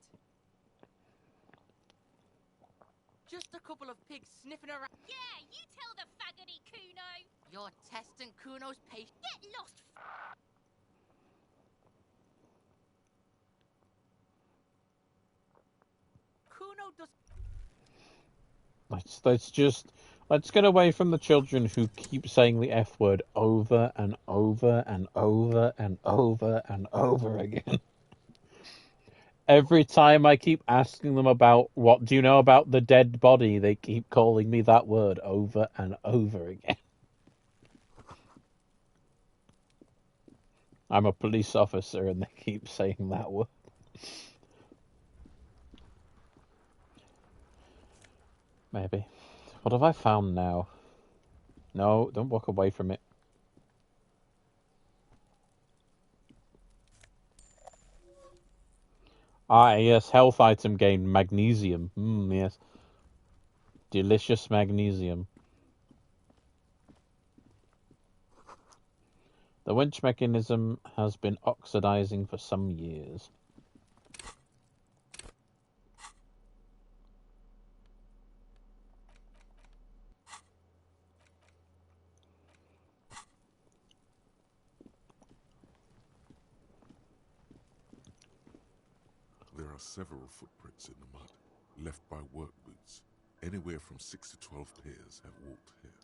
[SPEAKER 11] Just a couple of pigs sniffing around.
[SPEAKER 12] Yeah, you tell the faggoty Kuno.
[SPEAKER 11] You're testing Kuno's patience.
[SPEAKER 12] Get lost.
[SPEAKER 11] Kuno does...
[SPEAKER 1] Let's get away from the children who keep saying the F word over and over and over and over and over again. Every time I keep asking them about what do you know about the dead body, they keep calling me that word over and over again. I'm a police officer and they keep saying that word. Maybe. What have I found now? No, don't walk away from it. Ah, yes, health item gain, magnesium. Yes. Delicious magnesium. The winch mechanism has been oxidizing for some years.
[SPEAKER 4] There are several footprints in the mud, left by work boots. Anywhere from 6 to 12 pairs have walked here.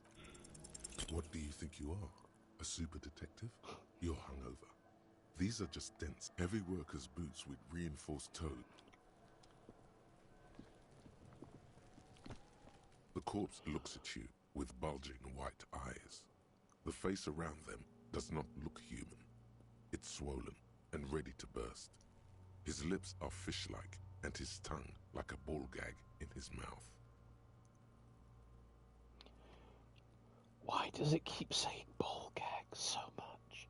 [SPEAKER 4] What do you think you are? A super detective? You're hungover. These are just dents. Heavy worker's boots with reinforced toe. The corpse looks at you with bulging white eyes. The face around them does not look human. It's swollen and ready to burst. His lips are fish-like, and his tongue like a ball gag in his mouth.
[SPEAKER 1] Why does it keep saying ball gag so much?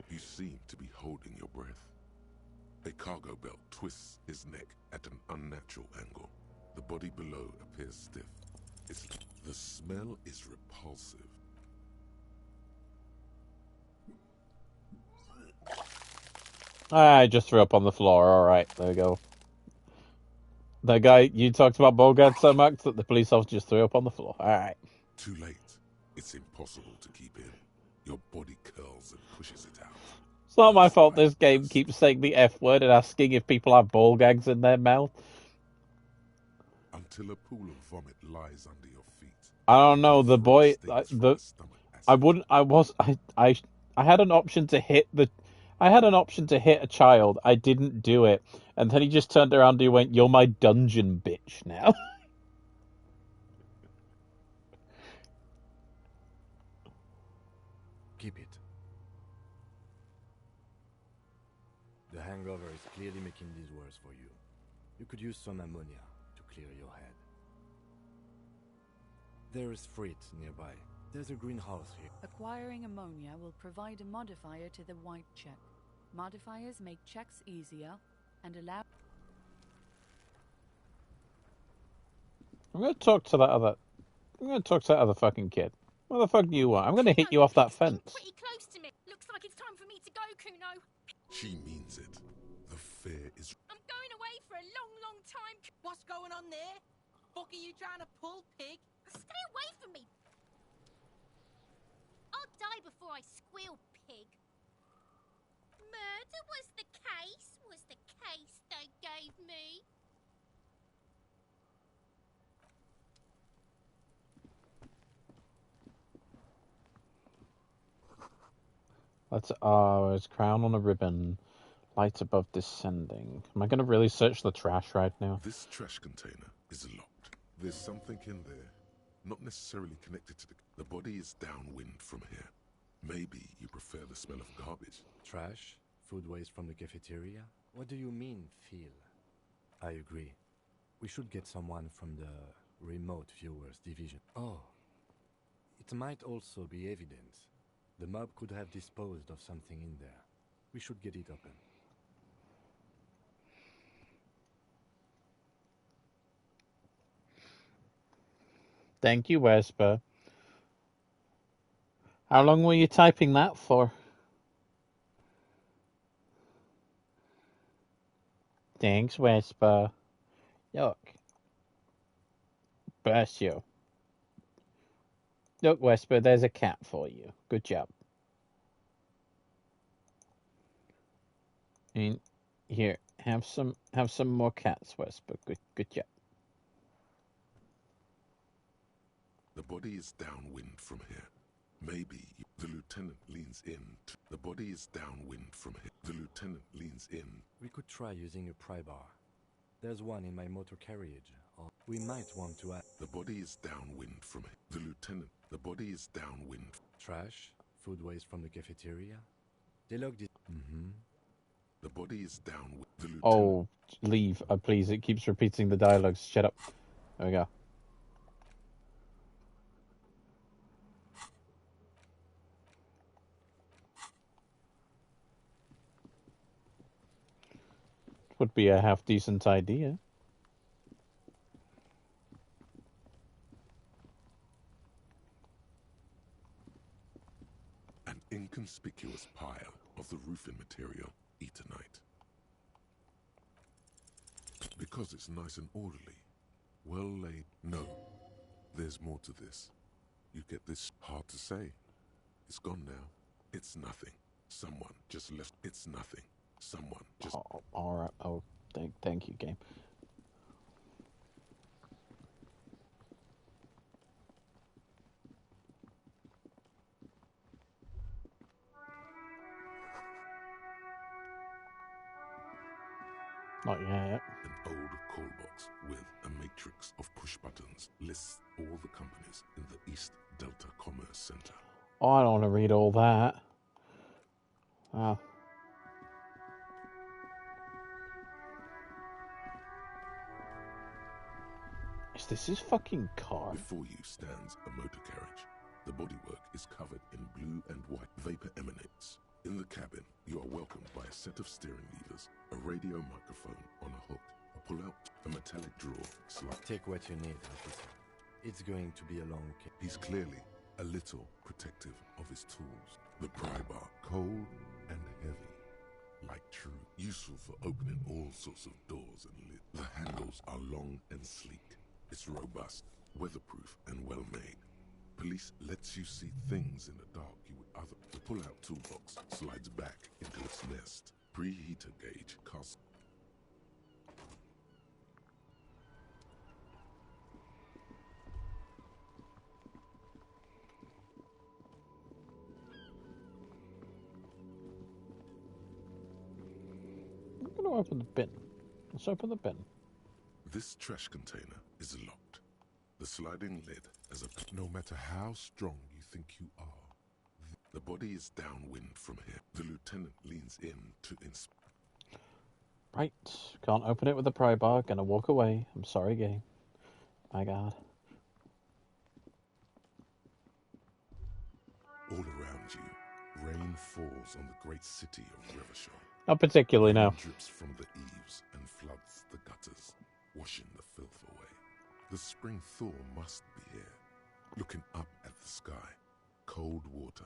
[SPEAKER 4] You seem to be holding your breath. A cargo belt twists his neck at an unnatural angle. The body below appears stiff. The smell is repulsive.
[SPEAKER 1] I just threw up on the floor. Alright, there we go. The guy, you talked about Bogart so much that the police officer just threw up on the floor. Alright.
[SPEAKER 4] Too late. It's impossible to keep in. Your body curls and pushes it out.
[SPEAKER 1] It's not my fault this game keeps saying the F word and asking if people have ball gags in their mouth.
[SPEAKER 4] Until a pool of vomit lies under your feet.
[SPEAKER 1] I don't know, the boy, I had an option to hit a child. I didn't do it. And then he just turned around and he went, "You're my dungeon bitch now."
[SPEAKER 8] Keep it. The hangover is clearly making these worse for you. You could use some ammonia to clear your head. There is freight nearby. There's a greenhouse here.
[SPEAKER 6] Acquiring ammonia will provide a modifier to the white check. Modifiers make checks easier and allow...
[SPEAKER 1] I'm gonna talk to that other fucking kid. What the fuck do you want? I'm gonna hit you off that fence.
[SPEAKER 12] Pretty close to me. Looks like it's time for me to go, Kuno.
[SPEAKER 4] She means it. The fair is...
[SPEAKER 12] I'm going away for a long, long time.
[SPEAKER 11] What's going on there? Fuck are you trying to pull, pig?
[SPEAKER 12] Stay away from me. I'll die before I squeal, pig. Murder was the case they gave me.
[SPEAKER 1] Let's it's crown on a ribbon, light above descending. Am I gonna really search the trash right now?
[SPEAKER 4] This trash container is locked. There's something in there, not necessarily connected to the body is downwind from here. Maybe you prefer the smell of garbage.
[SPEAKER 8] Trash? Food waste from the cafeteria? What do you mean, feel? I agree. We should get someone from the remote viewers division. Oh. It might also be evidence. The mob could have disposed of something in there. We should get it open.
[SPEAKER 1] Thank you, Wesper. How long were you typing that for? Thanks, Wesper. Look. Bless you. Look, Wesper, there's a cat for you. Good job. And here, have some more cats, Wesper. Good job.
[SPEAKER 4] The body is downwind from here. Maybe the lieutenant leans in. The body is downwind from here. The lieutenant leans in.
[SPEAKER 8] We could try using a pry bar. There's one in my motor carriage. Or we might want to add...
[SPEAKER 4] The body is downwind from here. The lieutenant. The body is downwind.
[SPEAKER 8] Trash? Food waste from the cafeteria? They logged it.
[SPEAKER 4] The body is downwind. The lieutenant...
[SPEAKER 1] Oh, leave, please. It keeps repeating the dialogues. Shut up. There we go. Would be a half-decent idea.
[SPEAKER 4] An inconspicuous pile of the roofing material, eternite. Because it's nice and orderly. Well laid. No. There's more to this. You get this. Hard to say. It's gone now. It's nothing. Someone just left. It's nothing. Someone just...
[SPEAKER 1] Oh, alright. Oh, thank you, game. Not yet.
[SPEAKER 4] An old call box with a matrix of push buttons lists all the companies in the East Delta Commerce Center.
[SPEAKER 1] Oh, I don't want to read all that. Wow. Is this his fucking car?
[SPEAKER 4] Before you stands a motor carriage. The bodywork is covered in blue and white. Vapor emanates. In the cabin, you are welcomed by a set of steering levers, a radio microphone on a hook, a pull-out, a metallic drawer, slide.
[SPEAKER 8] Take what you need, officer. It's going to be a long case.
[SPEAKER 4] He's clearly a little protective of his tools. The pry bar, cold and heavy, like true, useful for opening all sorts of doors and lids. The handles are long and sleek. It's robust, weatherproof, and well-made. Police lets you see things in the dark you would other. The pull-out toolbox slides back into its nest. Preheater gauge costs.
[SPEAKER 1] I'm going to open the bin. Let's open the bin.
[SPEAKER 4] This trash container is locked. The sliding lid has a... No matter how strong you think you are, the body is downwind from here. The lieutenant leans in to inspect.
[SPEAKER 1] Right. Can't open it with a pry bar. Gonna walk away. I'm sorry, game. My God.
[SPEAKER 4] All around you, rain falls on the great city of Revachol.
[SPEAKER 1] Not particularly, no.
[SPEAKER 4] Rain drips from the eaves and floods the gutters, washing the filth away. The spring thaw must be here. looking up at the sky. Cold water.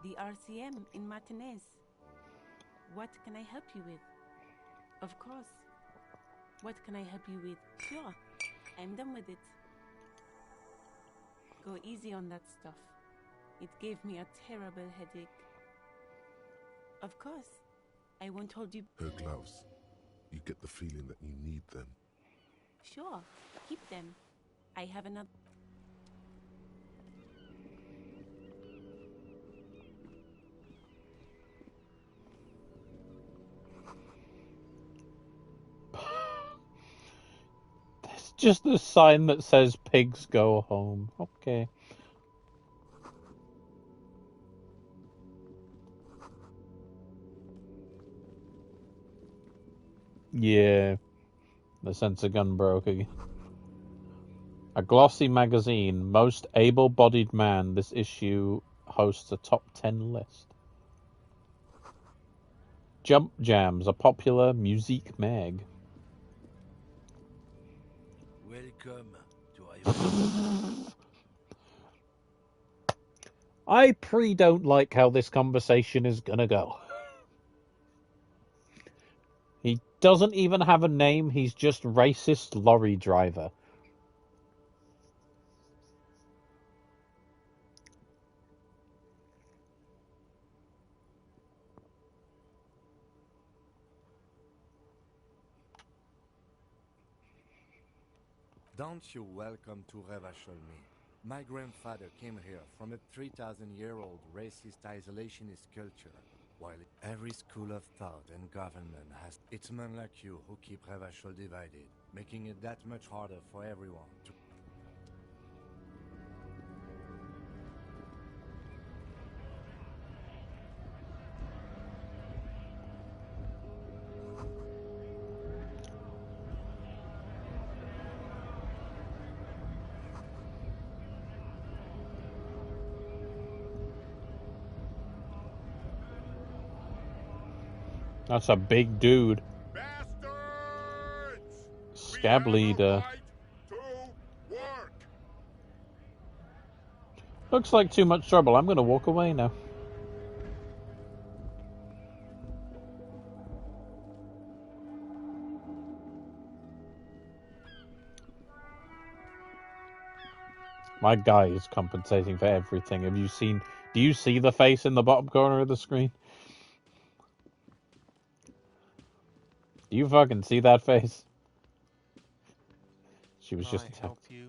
[SPEAKER 13] The RCM in Martinez. What can I help you with? Of course. What can I help you with? Sure. I'm done with it. Go easy on that stuff. It gave me a terrible headache. Of course. I won't hold you.
[SPEAKER 4] Her gloves. You get the feeling that you need them.
[SPEAKER 13] Sure. Keep them. I have another.
[SPEAKER 1] There's just a sign that says pigs go home. Okay. Yeah. The sensor gun broke again. A glossy magazine, most able-bodied man. This issue hosts a top 10 list. Jump Jams, a popular musique mag.
[SPEAKER 14] Welcome to
[SPEAKER 1] I don't like how this conversation is gonna go. He doesn't even have a name, he's just racist lorry driver.
[SPEAKER 8] Don't you welcome to Revachol me. My grandfather came here from a 3,000-year-old racist isolationist culture, while every school of thought and government has... It's men like you who keep Revachol divided, making it that much harder for everyone to...
[SPEAKER 1] That's a big dude. Scab leader. Looks like too much trouble. I'm going to walk away now. My guy is compensating for everything. Have you seen... Do you see the face in the bottom corner of the screen? Do you fucking see that face? She was just
[SPEAKER 9] Can I help you?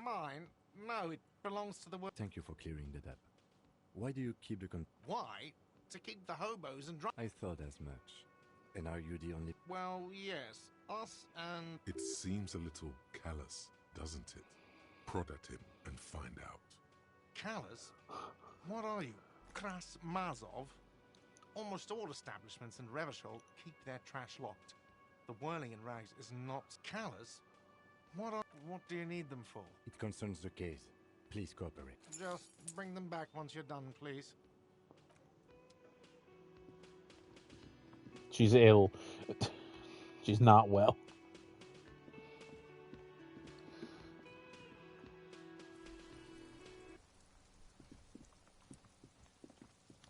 [SPEAKER 9] Mine? No, it belongs to the world.
[SPEAKER 8] Thank you for clearing that up. Why do you keep the
[SPEAKER 9] Why? To keep the hobos and
[SPEAKER 8] I thought as much. And are you the only...
[SPEAKER 9] Well, yes. Us and...
[SPEAKER 4] It seems a little callous, doesn't it? Prod at him and find out.
[SPEAKER 9] Callous? What are you? Kras Mazov? Almost all establishments in Revachol keep their trash locked. The whirling in rags is not callous. What do you need them for?
[SPEAKER 8] It concerns the case. Please cooperate.
[SPEAKER 9] Just bring them back once you're done, please.
[SPEAKER 1] She's ill. She's not well.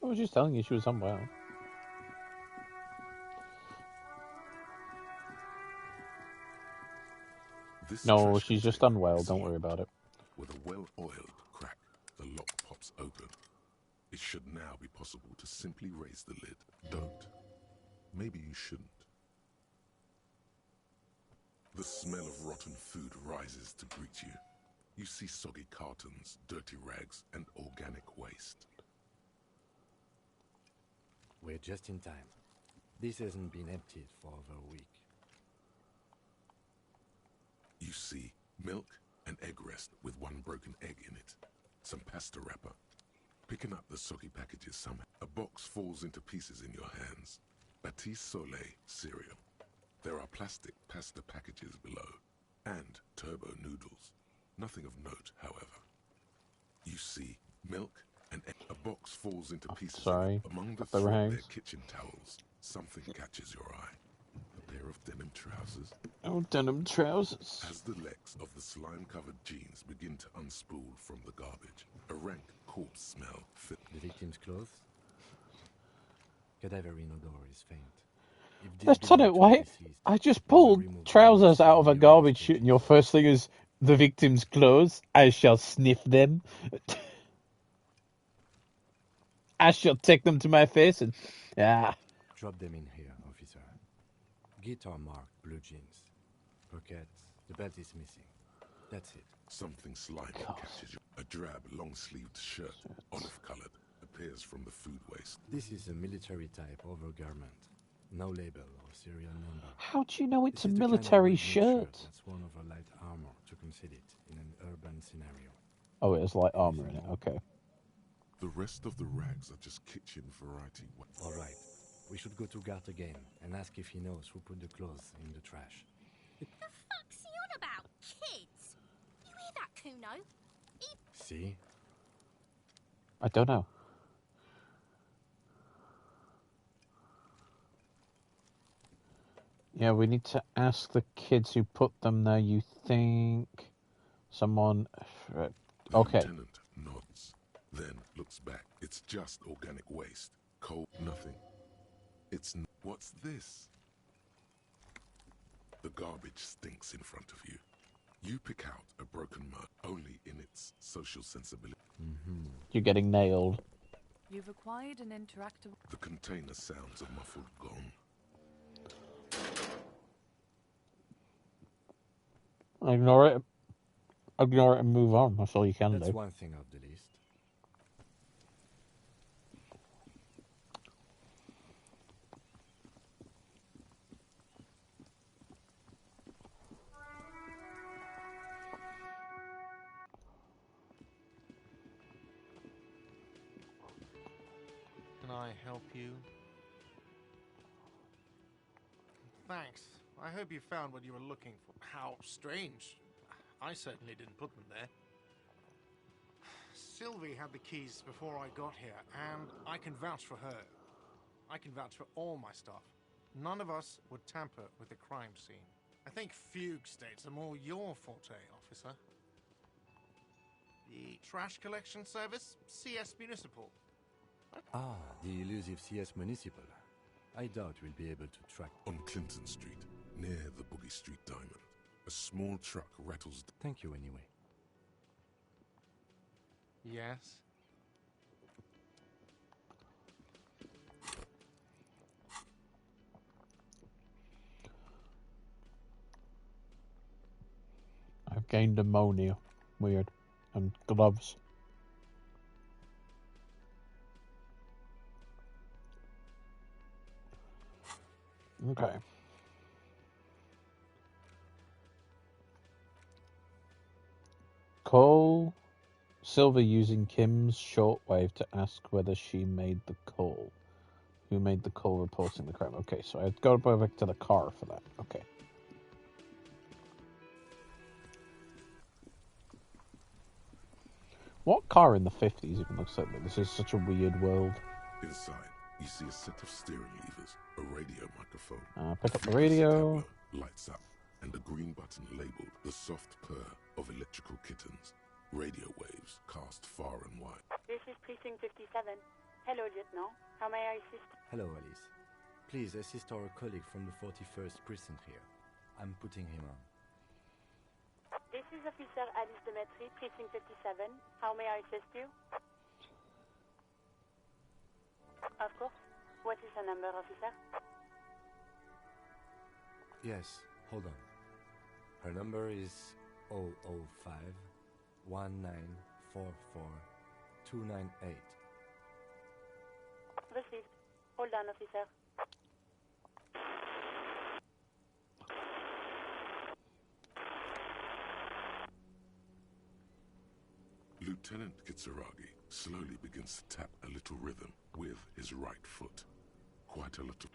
[SPEAKER 1] I was just telling you she was unwell. No, she's just unwell. Don't worry about it.
[SPEAKER 4] With a well-oiled crack, the lock pops open. It should now be possible to simply raise the lid. Don't. Maybe you shouldn't. The smell of rotten food rises to greet you. You see soggy cartons, dirty rags, and organic waste.
[SPEAKER 8] We're just in time. This hasn't been emptied for over a week.
[SPEAKER 4] You see milk and egg rest with one broken egg in it. Some pasta wrapper. Picking up the soggy packages somehow. A box falls into pieces in your hands. Batiste Soleil cereal. There are plastic pasta packages below. And turbo noodles. Nothing of note, however. You see milk and a box falls into pieces.
[SPEAKER 1] Sorry.
[SPEAKER 4] Among the
[SPEAKER 1] The
[SPEAKER 4] threadbare
[SPEAKER 1] rags.
[SPEAKER 4] kitchen towels, something catches your eye. A pair of denim trousers.
[SPEAKER 1] Oh, denim trousers.
[SPEAKER 4] As the legs of the slime-covered jeans begin to unspool from the garbage, a rank corpse smell fills
[SPEAKER 8] the victim's clothes. Cadaverine odor is faint.
[SPEAKER 1] Lieutenant White, I just pulled trousers out of a garbage chute, and your first thing is the victim's clothes. I shall sniff them. I shall take them to my face and... Yeah.
[SPEAKER 8] Drop them in here, officer. Guitar marked blue jeans. Pockets. The belt is missing. That's it.
[SPEAKER 4] something slimy catches you. A drab, long-sleeved shirt, olive-colored, appears from the food waste.
[SPEAKER 8] This is a military-type overgarment. No label or serial number.
[SPEAKER 1] How do you know it's a
[SPEAKER 8] This is the kind of
[SPEAKER 1] military
[SPEAKER 8] red
[SPEAKER 1] shirt?
[SPEAKER 8] That's worn over light armor to conceal it in an urban scenario.
[SPEAKER 1] Oh, it has light armor in it. Okay.
[SPEAKER 4] The rest of the rags are just kitchen variety.
[SPEAKER 8] All right. We should go to Gart again and ask if he knows who put the clothes in the trash.
[SPEAKER 12] The fuck's he on about? Kids? You hear that, Kuno?
[SPEAKER 8] See?
[SPEAKER 1] I don't know. Yeah, we need to ask the kids who put them there. You think someone... Okay.
[SPEAKER 4] Lieutenant nods, then looks back. It's just organic waste. Coal, nothing. What's this? The garbage stinks in front of you. You pick out a broken mug, only in its social sensibility.
[SPEAKER 1] You're getting nailed.
[SPEAKER 6] You've acquired an interactive...
[SPEAKER 4] The container sounds a muffled gong.
[SPEAKER 1] Ignore it. Ignore it and move on. That's all you can do.
[SPEAKER 8] That's one thing off the list.
[SPEAKER 9] Can I help you? Thanks. I hope you found what you were looking for. How strange. I certainly didn't put them there. Sylvie had the keys before I got here, and I can vouch for her. I can vouch for all my staff. None of us would tamper with the crime scene. I think fugue states are more your forte, officer. The trash collection service? CS Municipal.
[SPEAKER 8] Ah, the elusive CS Municipal. I doubt we'll be able to track...
[SPEAKER 4] On Clinton Street, near the Boogie Street Diamond, a small truck rattles...
[SPEAKER 8] Thank you anyway.
[SPEAKER 9] Yes?
[SPEAKER 1] I've gained ammonia. Weird. And gloves. Okay. Call Silver using Kim's shortwave to ask whether she made the call. Who made the call reporting the crime? Okay, so I've got to go back to the car for that. Okay. What car in the 50s even looks like that? This is such a weird world.
[SPEAKER 4] Inside, you see a set of steering levers, a radio microphone.
[SPEAKER 1] Pick up the radio.
[SPEAKER 4] Lights up, and a green button labeled the soft purr of electrical kittens. Radio waves cast far and wide.
[SPEAKER 15] This is Precinct 57. Hello, Lieutenant. How may I assist?
[SPEAKER 8] Hello, Alice. Please assist our colleague from the 41st Precinct here. I'm putting him on.
[SPEAKER 15] This is Officer Alice Demetri, Precinct 57. How may I assist you? Of course. What is the number, officer?
[SPEAKER 8] Yes, hold on. Her number is 005 1944 298.
[SPEAKER 15] Received. Hold on, officer.
[SPEAKER 4] Lieutenant Kitsuragi slowly begins to tap a little rhythm with his right foot. Quite a little.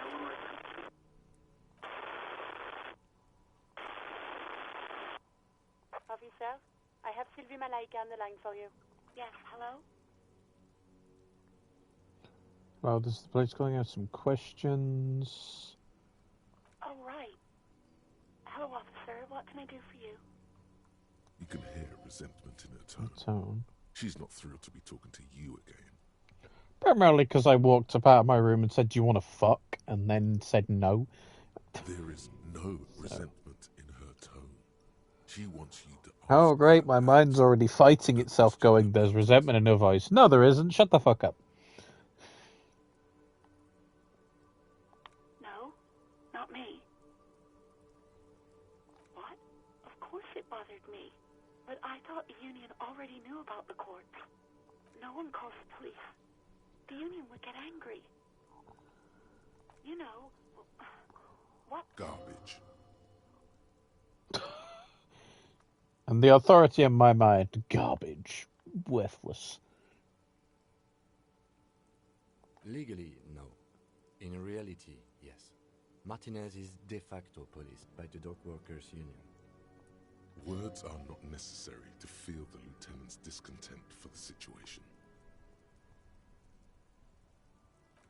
[SPEAKER 15] Officer, I have Sylvie Malaika on the line for you. Yes, hello?
[SPEAKER 1] Well, this is the place going out some questions.
[SPEAKER 15] Oh, right. Hello, officer. What can I do for you?
[SPEAKER 4] You can hear resentment in her tone. She's not thrilled to be talking to you again.
[SPEAKER 1] Primarily because I walked up out of my room and said, "Do you want to fuck?" and then said no.
[SPEAKER 4] There is no resentment in her tone. She wants you to
[SPEAKER 1] Oh, great, my mind's already fighting itself going, "There's resentment in her voice." No, there isn't. Shut the fuck up.
[SPEAKER 15] No, not me. What? Of course it bothered me. But I thought the Union already knew about the corpse. No one calls the police. The Union would get angry. You know, what?
[SPEAKER 4] Garbage.
[SPEAKER 1] And the authority in my mind, garbage. Worthless.
[SPEAKER 8] Legally, no. In reality, yes. Martinez is de facto police by the Dock Workers Union.
[SPEAKER 4] Words are not necessary to feel the lieutenant's discontent for the situation.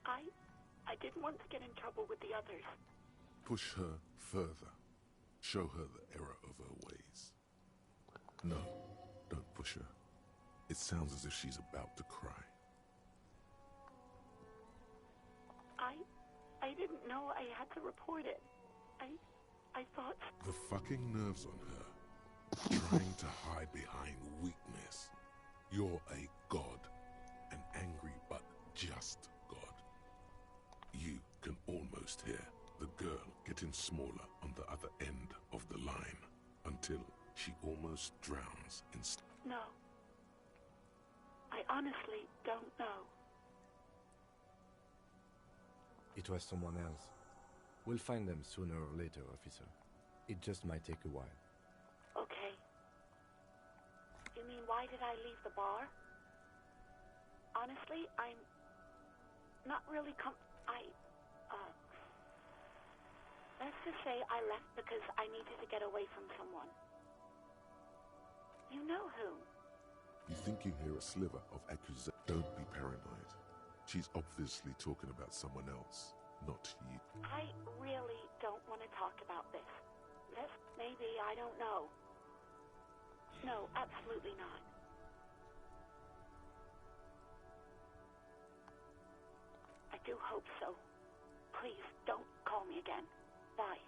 [SPEAKER 15] I didn't want to get in trouble with the others.
[SPEAKER 4] Push her further. Show her the error of her ways. No, don't push her. It sounds as if she's about to cry.
[SPEAKER 15] I didn't know I had to report it. I thought...
[SPEAKER 4] The fucking nerves on her. Trying to hide behind weakness. You're a god. An angry but just god. You can almost hear the girl getting smaller on the other end of the line until she almost drowns in...
[SPEAKER 15] No. I honestly don't know.
[SPEAKER 8] It was someone else. We'll find them sooner or later, officer. It just might take a while.
[SPEAKER 15] Okay. You mean why did I leave the bar? Honestly, I'm not really let's just say I left because I needed to get away from someone. You know who?
[SPEAKER 4] You think you hear a sliver of accusation? Don't be paranoid. She's obviously talking about someone else, not you.
[SPEAKER 15] I really don't want to talk about this. Maybe, I don't know. No, absolutely not. I do hope so. Please, don't call me again. Bye.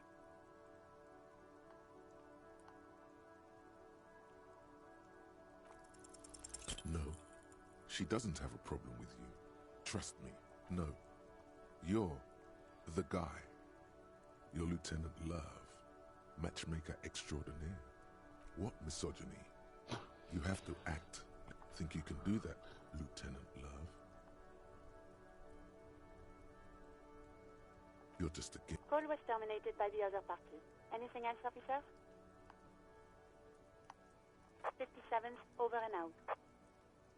[SPEAKER 4] No, she doesn't have a problem with you. Trust me, no. You're the guy. You're Lieutenant Love, matchmaker extraordinaire. What misogyny? You have to act. Think you can do that, Lieutenant Love? You're just a game.
[SPEAKER 15] Call was terminated by the other party. Anything else, officer? 57's over and out.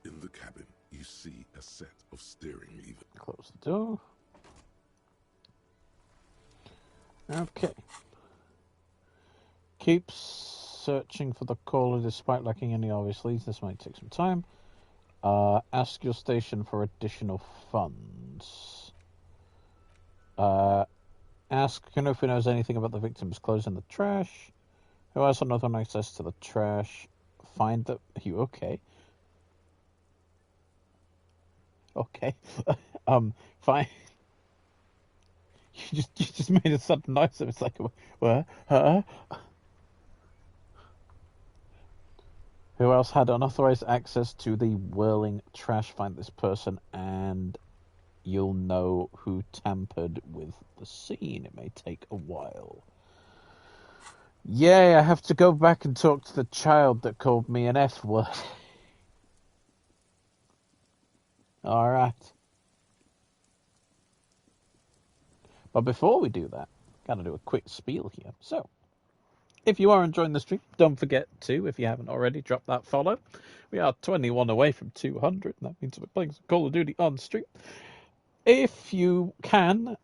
[SPEAKER 4] In the cabin, you see a set of steering levers.
[SPEAKER 1] Close the door. Okay. Keep searching for the caller despite lacking any obvious leads. This might take some time. Ask your station for additional funds. Ask if he knows anything about the victim's clothes in the trash. Who has unauthorized access to the trash? Find the... Are you okay? Okay. Fine. You just made a sudden noise. It's like, what? Huh? Who else had unauthorized access to the whirling trash? Find this person and you'll know who tampered with the scene. It may take a while. Yay, I have to go back and talk to the child that called me an F word. Alright. But before we do that, gotta do a quick spiel here. So, if you are enjoying the stream, don't forget to, if you haven't already, drop that follow. We are 21 away from 200, and that means we're playing some Call of Duty on stream. If you can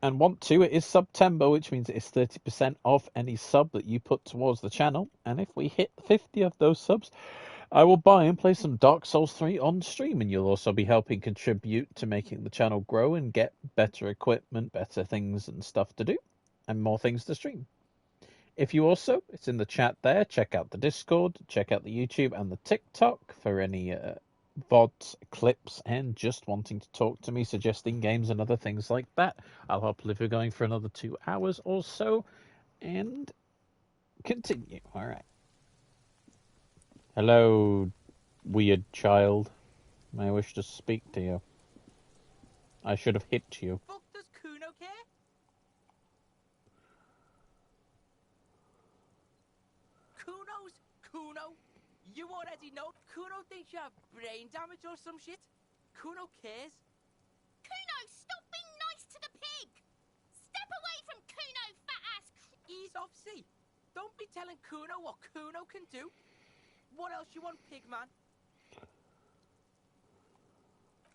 [SPEAKER 1] and want to, it is Subtember, which means it is 30% off any sub that you put towards the channel. And if we hit 50 of those subs, I will buy and play some Dark Souls 3 on stream, and you'll also be helping contribute to making the channel grow and get better equipment, better things and stuff to do, and more things to stream. If you also, it's in the chat there, check out the Discord, check out the YouTube and the TikTok for any VODs, clips, and just wanting to talk to me, suggesting games and other things like that. I'll hopefully be going for another 2 hours or so, and continue. All right. Hello, weird child. May I wish to speak to you. I should have hit you.
[SPEAKER 11] Fuck does Kuno care? Kuno? You already know. Kuno thinks you have brain damage or some shit. Kuno cares.
[SPEAKER 12] Kuno, stop being nice to the pig! Step away from Kuno, fat ass.
[SPEAKER 11] Ease off, see. Don't be telling Kuno what Kuno can do. What else you want, pig man?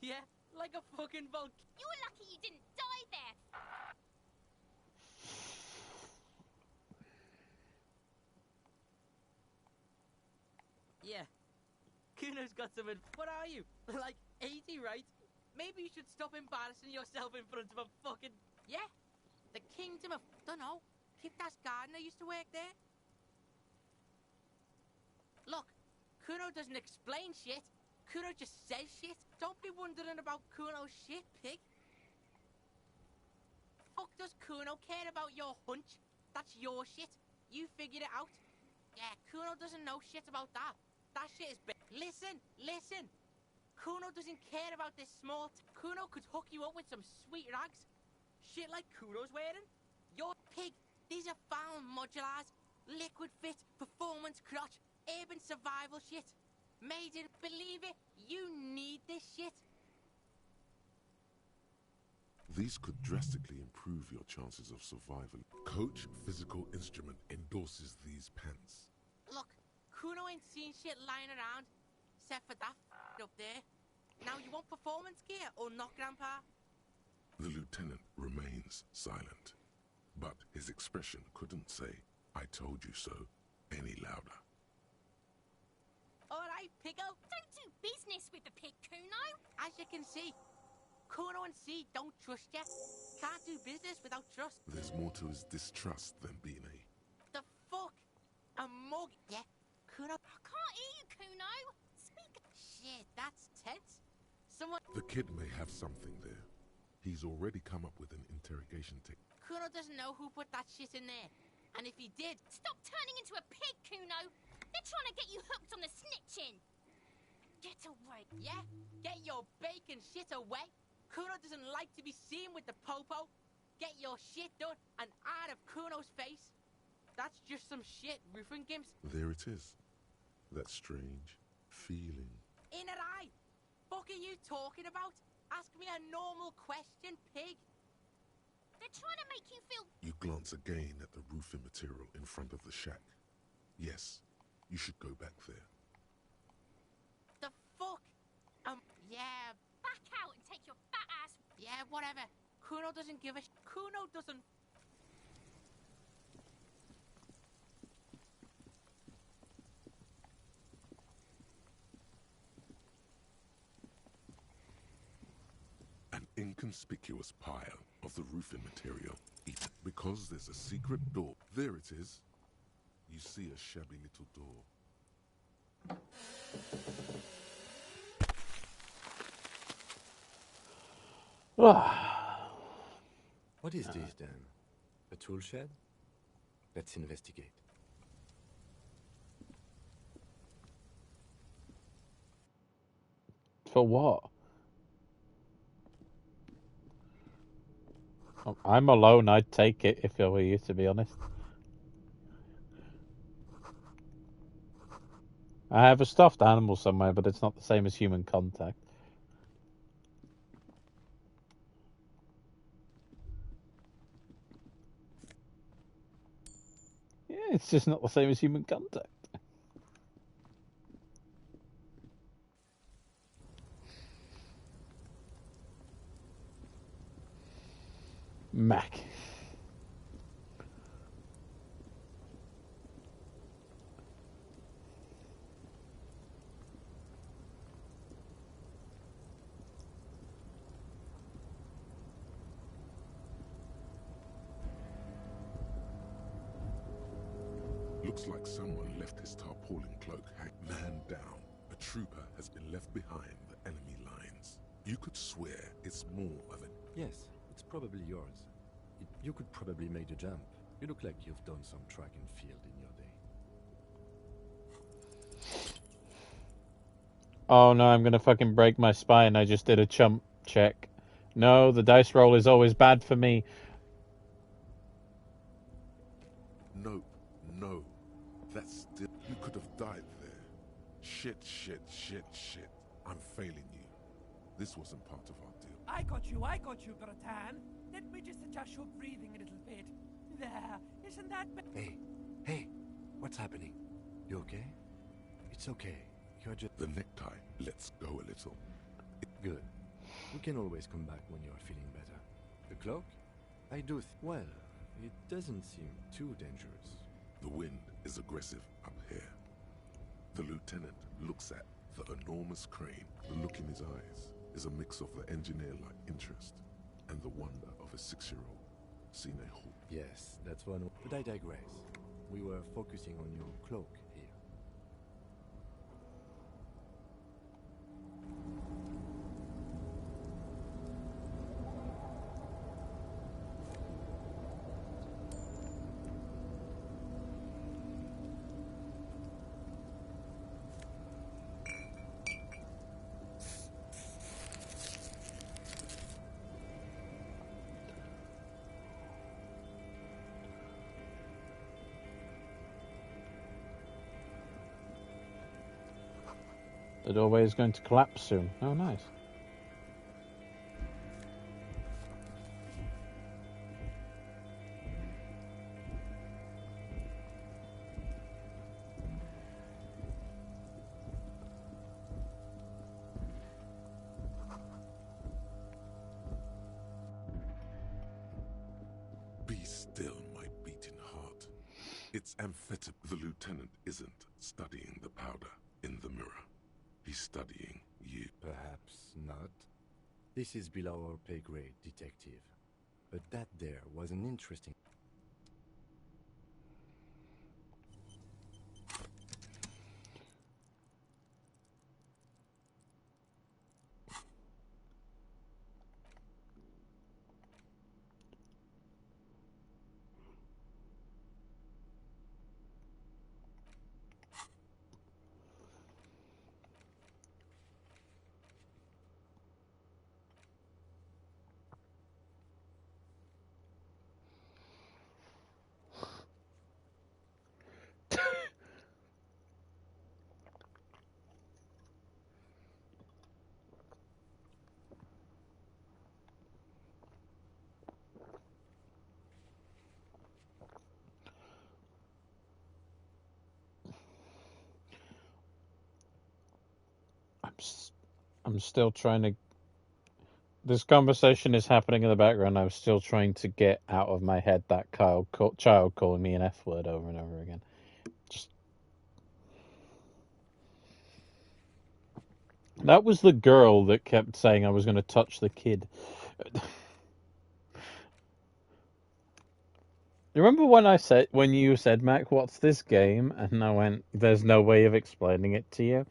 [SPEAKER 11] Yeah, like a fucking volcano.
[SPEAKER 12] You're lucky you didn't die there.
[SPEAKER 11] Yeah. Kuno's got some. What are you? Like 80, right? Maybe you should stop embarrassing yourself in front of a fucking. Yeah. The kingdom of. Dunno. Kiptas gardener used to work there. Look, Kuno doesn't explain shit. Kuno just says shit. Don't be wondering about Kuno's shit, pig. Fuck does Kuno care about your hunch? That's your shit. You figured it out. Yeah, Kuno doesn't know shit about that. That shit is big. Listen. Kuno doesn't care about this small. Kuno could hook you up with some sweet rags. Shit like Kuno's wearing. Your pig. These are found modulars. Liquid fit, performance crotch, urban survival shit. Made in, believe it, you need this shit.
[SPEAKER 4] These could drastically improve your chances of survival. Coach Physical Instrument endorses these pants.
[SPEAKER 11] Look, Kuno ain't seen shit lying around, except for that up there. Now you want performance gear or not, Grandpa?
[SPEAKER 4] The lieutenant remains silent, but his expression couldn't say, "I told you so," any louder.
[SPEAKER 11] Alright, Piggo.
[SPEAKER 12] Don't do business with the pig, Kuno.
[SPEAKER 11] As you can see, Kuno and C don't trust you. Can't do business without trust.
[SPEAKER 4] There's more to his distrust than being
[SPEAKER 11] The fuck? A mug? Yeah, Kuno.
[SPEAKER 12] I can't hear you, Kuno. Speak.
[SPEAKER 11] Shit, that's tense. Someone.
[SPEAKER 4] The kid may have something there. He's already come up with an interrogation technique.
[SPEAKER 11] Kuno doesn't know who put that shit in there. And if he did...
[SPEAKER 12] Stop turning into a pig, Kuno. They're trying to get you hooked on the snitching. Get away.
[SPEAKER 11] Yeah? Get your bacon shit away. Kuno doesn't like to be seen with the popo. Get your shit done and out of Kuno's face. That's just some shit, roofing gimps.
[SPEAKER 4] There it is. That strange feeling.
[SPEAKER 11] In her eye. Fuck are you talking about? Ask me a normal question, pig.
[SPEAKER 12] They're trying to make you feel...
[SPEAKER 4] You glance again at the roofing material in front of the shack. Yes, you should go back there.
[SPEAKER 11] The fuck? Yeah.
[SPEAKER 12] Back out and take your fat ass...
[SPEAKER 11] Yeah, whatever. Kuno doesn't give a Kuno doesn't...
[SPEAKER 4] An inconspicuous pile of the roofing material. Because there's a secret door. There it is. You see a shabby little door.
[SPEAKER 8] What is this then? A tool shed? Let's investigate.
[SPEAKER 1] For what? I'm alone, I'd take it if I were you, to be honest. I have a stuffed animal somewhere, but it's not the same as human contact. Yeah, it's just not the same as human contact. Mac.
[SPEAKER 4] Looks like someone left his tarpaulin cloak man down. A trooper has been left behind the enemy lines. You could swear it's more of an...
[SPEAKER 8] Yes, it's probably yours. You could probably make the jump. You look like you've done some track and field in your day.
[SPEAKER 1] Oh no, I'm gonna fucking break my spine. I just did a chump check. No, the dice roll is always bad for me.
[SPEAKER 4] No, no. That's still... You could have died there. Shit. I'm failing you. This wasn't part of our deal.
[SPEAKER 10] I got you, Bratan. Let me just adjust your breathing a little bit. There, isn't that...
[SPEAKER 8] Hey, what's happening? You okay? It's okay. You're just...
[SPEAKER 4] The necktie lets go a little.
[SPEAKER 8] Good. We can always come back when you're feeling better. The cloak? I do well, it doesn't seem too dangerous.
[SPEAKER 4] The wind is aggressive up here. The lieutenant looks at the enormous crane. The look in his eyes is a mix of the engineer-like interest and the wonder of a 6-year-old seeing a hoop.
[SPEAKER 8] Yes, that's one. But I digress. We were focusing on your cloak here.
[SPEAKER 1] The doorway is going to collapse soon. Oh, nice.
[SPEAKER 4] Be still, my beating heart. It's amphetamine. The lieutenant isn't studying the powder in the mirror. He's studying you.
[SPEAKER 8] Perhaps not. This is below our pay grade, detective. But that there was an interesting...
[SPEAKER 1] I'm still trying to... This conversation is happening in the background. I'm still trying to get out of my head that child calling me an F word over and over again. Just... That was the girl that kept saying I was going to touch the kid. Remember when you said, Mac, what's this game? And I went, there's no way of explaining it to you.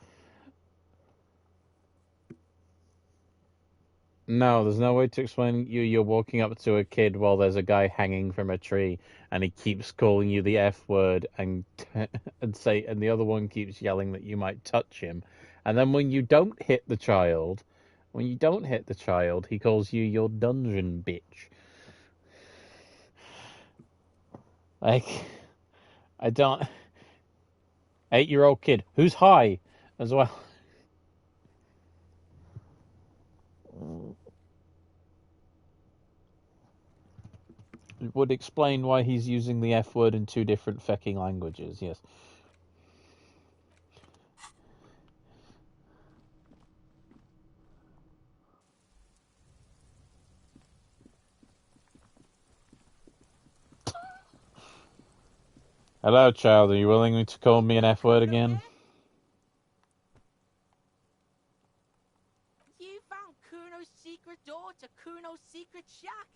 [SPEAKER 1] No, there's no way to explain you. You're walking up to a kid while there's a guy hanging from a tree, and he keeps calling you the F word, and the other one keeps yelling that you might touch him. And then when you don't hit the child, he calls you your dungeon bitch. Like, I don't... 8-year-old kid who's high as well. It would explain why he's using the F word in 2 different fecking languages, yes. Hello, child. Are you willing to call me an F word again?
[SPEAKER 11] You found Kuno's secret door to Kuno's secret shack.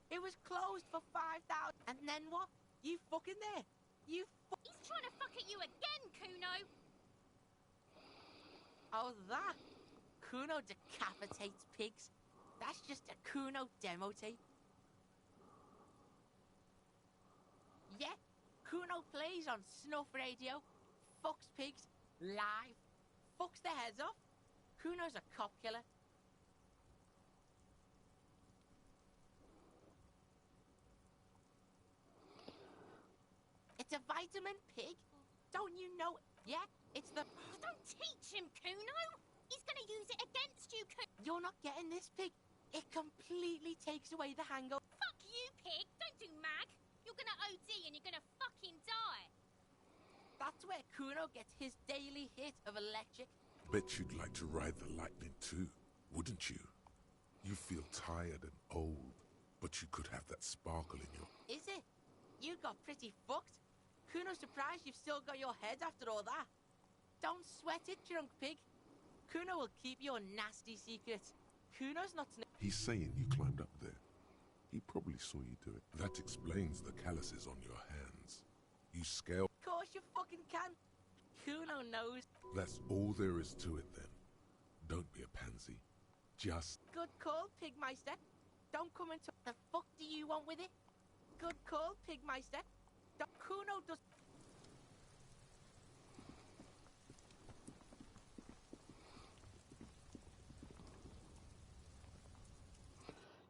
[SPEAKER 11] It was closed for 5,000. And then what? You fucking there? You
[SPEAKER 12] He's trying to fuck at you again, Kuno.
[SPEAKER 11] Oh, that? Kuno decapitates pigs. That's just a Kuno demo tape. Yeah, Kuno plays on snuff radio, fucks pigs, live, fucks their heads off. Kuno's a cop killer. It's a vitamin pig. Don't you know? Yeah, it's the...
[SPEAKER 12] Don't teach him, Kuno. He's gonna use it against you, Kuno.
[SPEAKER 11] You're not getting this pig. It completely takes away the hangover.
[SPEAKER 12] Fuck you, pig. Don't do mag. You're gonna OD and you're gonna fucking die.
[SPEAKER 11] That's where Kuno gets his daily hit of electric.
[SPEAKER 4] Bet you'd like to ride the lightning too, wouldn't you? You feel tired and old, but you could have that sparkle in your...
[SPEAKER 11] Is it? You got pretty fucked. Kuno's surprised you've still got your head after all that. Don't sweat it, drunk pig. Kuno will keep your nasty secrets. Kuno's not...
[SPEAKER 4] He's saying you climbed up there. He probably saw you do it. That explains the calluses on your hands. You scale...
[SPEAKER 11] Of course you fucking can. Kuno knows.
[SPEAKER 4] That's all there is to it then. Don't be a pansy. Just...
[SPEAKER 11] Good call, Pigmeister. Don't come into... The fuck do you want with it? Good call, Pigmeister. Kuno does...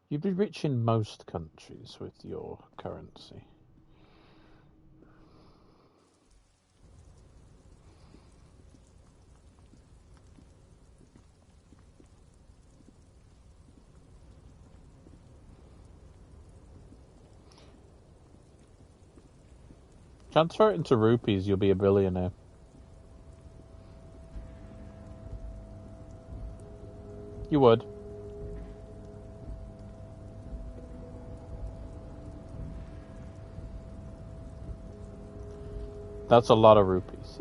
[SPEAKER 1] You'd be rich in most countries with your currency. Transfer it into rupees, you'll be a billionaire. You would. That's a lot of rupees.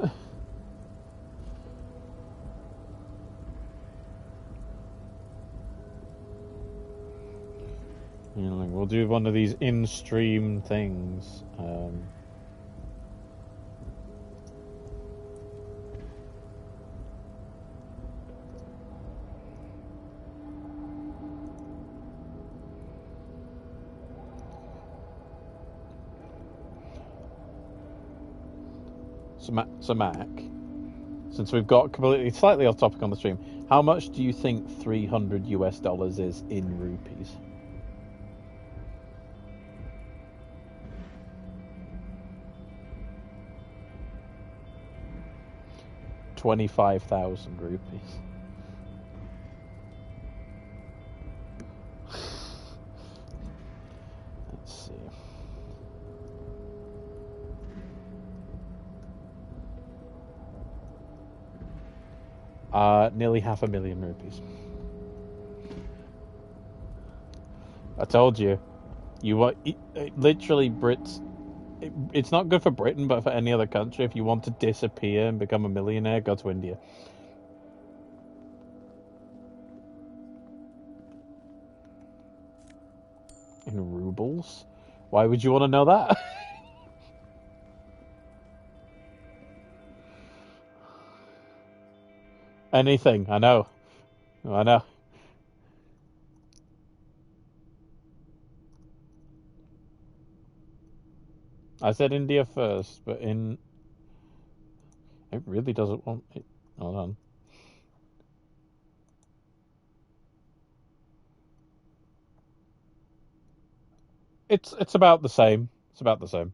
[SPEAKER 1] We'll do one of these in-stream things. So Mac, since we've got completely slightly off topic on the stream, how much do you think $300 US is in rupees? $25,000 rupees. Let's see. Nearly 500,000 rupees. I told you. Literally Brits. It's not good for Britain, but for any other country. If you want to disappear and become a millionaire, go to India. In rubles? Why would you want to know that? Anything, I know. I know. I said India first, but it really doesn't want it. Hold on. It's about the same. It's about the same.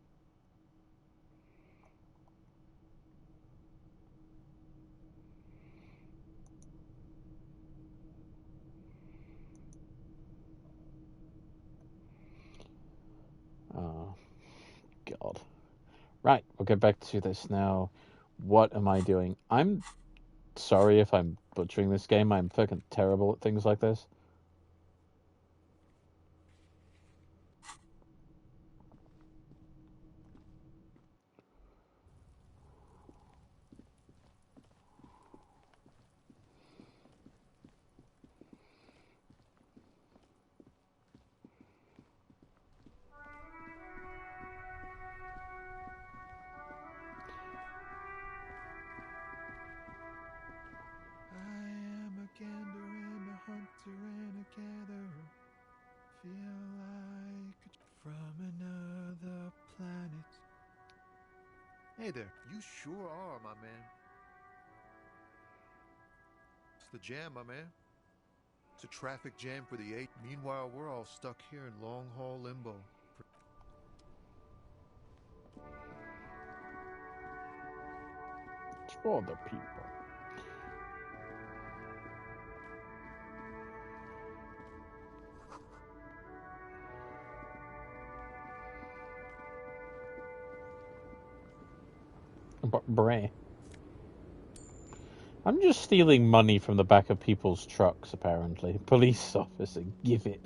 [SPEAKER 1] Oh, God. Right, we'll get back to this now. What am I doing? I'm sorry if I'm butchering this game. I'm fucking terrible at things like this.
[SPEAKER 16] Hey there, you sure are, my man. It's the jam, my man. It's a traffic jam for the 8. Meanwhile, we're all stuck here in long-haul limbo.
[SPEAKER 1] It's for the people. Bray. I'm just stealing money from the back of people's trucks, apparently. Police officer, give it.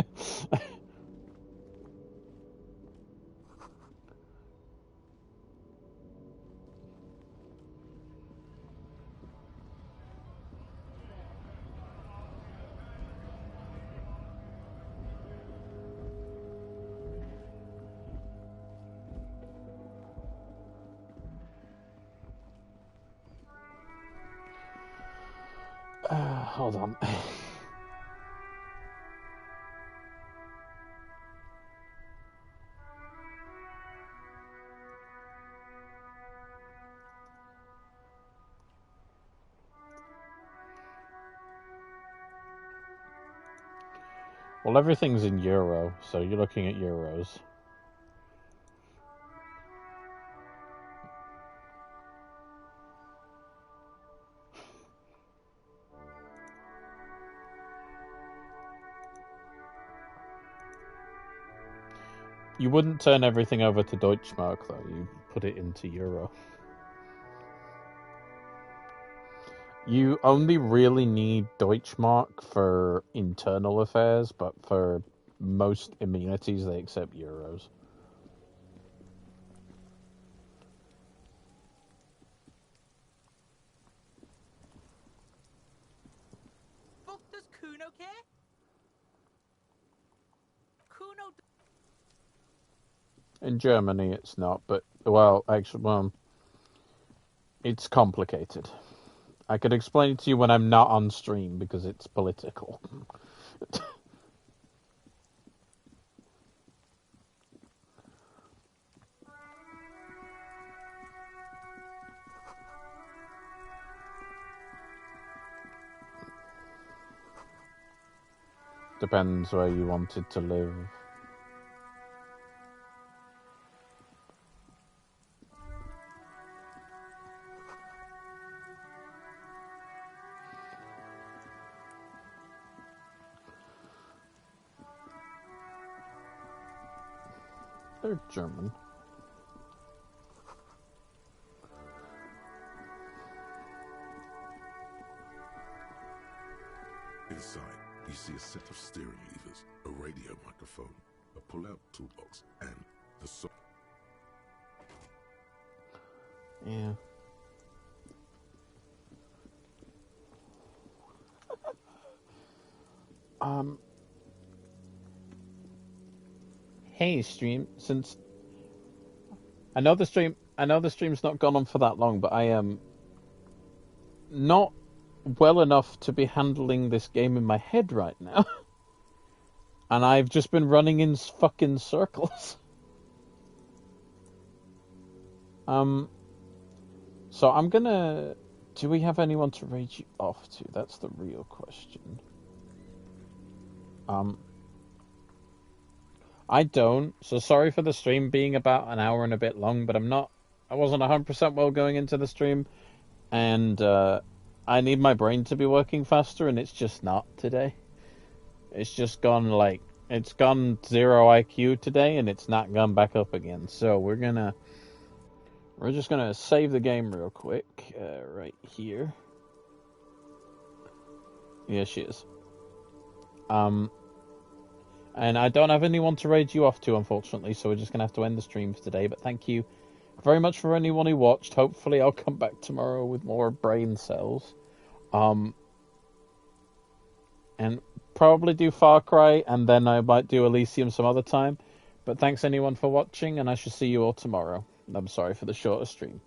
[SPEAKER 1] Hold on. Well, everything's in euro, so you're looking at euros. You wouldn't turn everything over to Deutschmark, though. You put it into euro. You only really need Deutschmark for internal affairs, but for most amenities, they accept euros.
[SPEAKER 11] Fuck, does Kuno care? Kuno.
[SPEAKER 1] In Germany, it's not, but, well, actually, it's complicated. I could explain it to you when I'm not on stream, because it's political. Depends where you wanted to live. They're German.
[SPEAKER 4] Inside, you see a set of steering levers, a radio microphone, a pull-out toolbox, and the
[SPEAKER 1] Yeah. Hey, stream. Since I know the stream's not gone on for that long, but I am not well enough to be handling this game in my head right now. And I've just been running in fucking circles. So I'm gonna... Do we have anyone to raid you off to? That's the real question. I don't, so sorry for the stream being about an hour and a bit long, but I wasn't 100% well going into the stream, and I need my brain to be working faster, and it's just not today. It's just gone, it's gone 0 IQ today, and it's not gone back up again, so we're just gonna save the game real quick, right here. Yeah, she is. And I don't have anyone to raid you off to, unfortunately, so we're just going to have to end the stream for today. But thank you very much for anyone who watched. Hopefully I'll come back tomorrow with more brain cells. And probably do Far Cry, and then I might do Elysium some other time. But thanks anyone for watching, and I shall see you all tomorrow. I'm sorry for the shorter stream.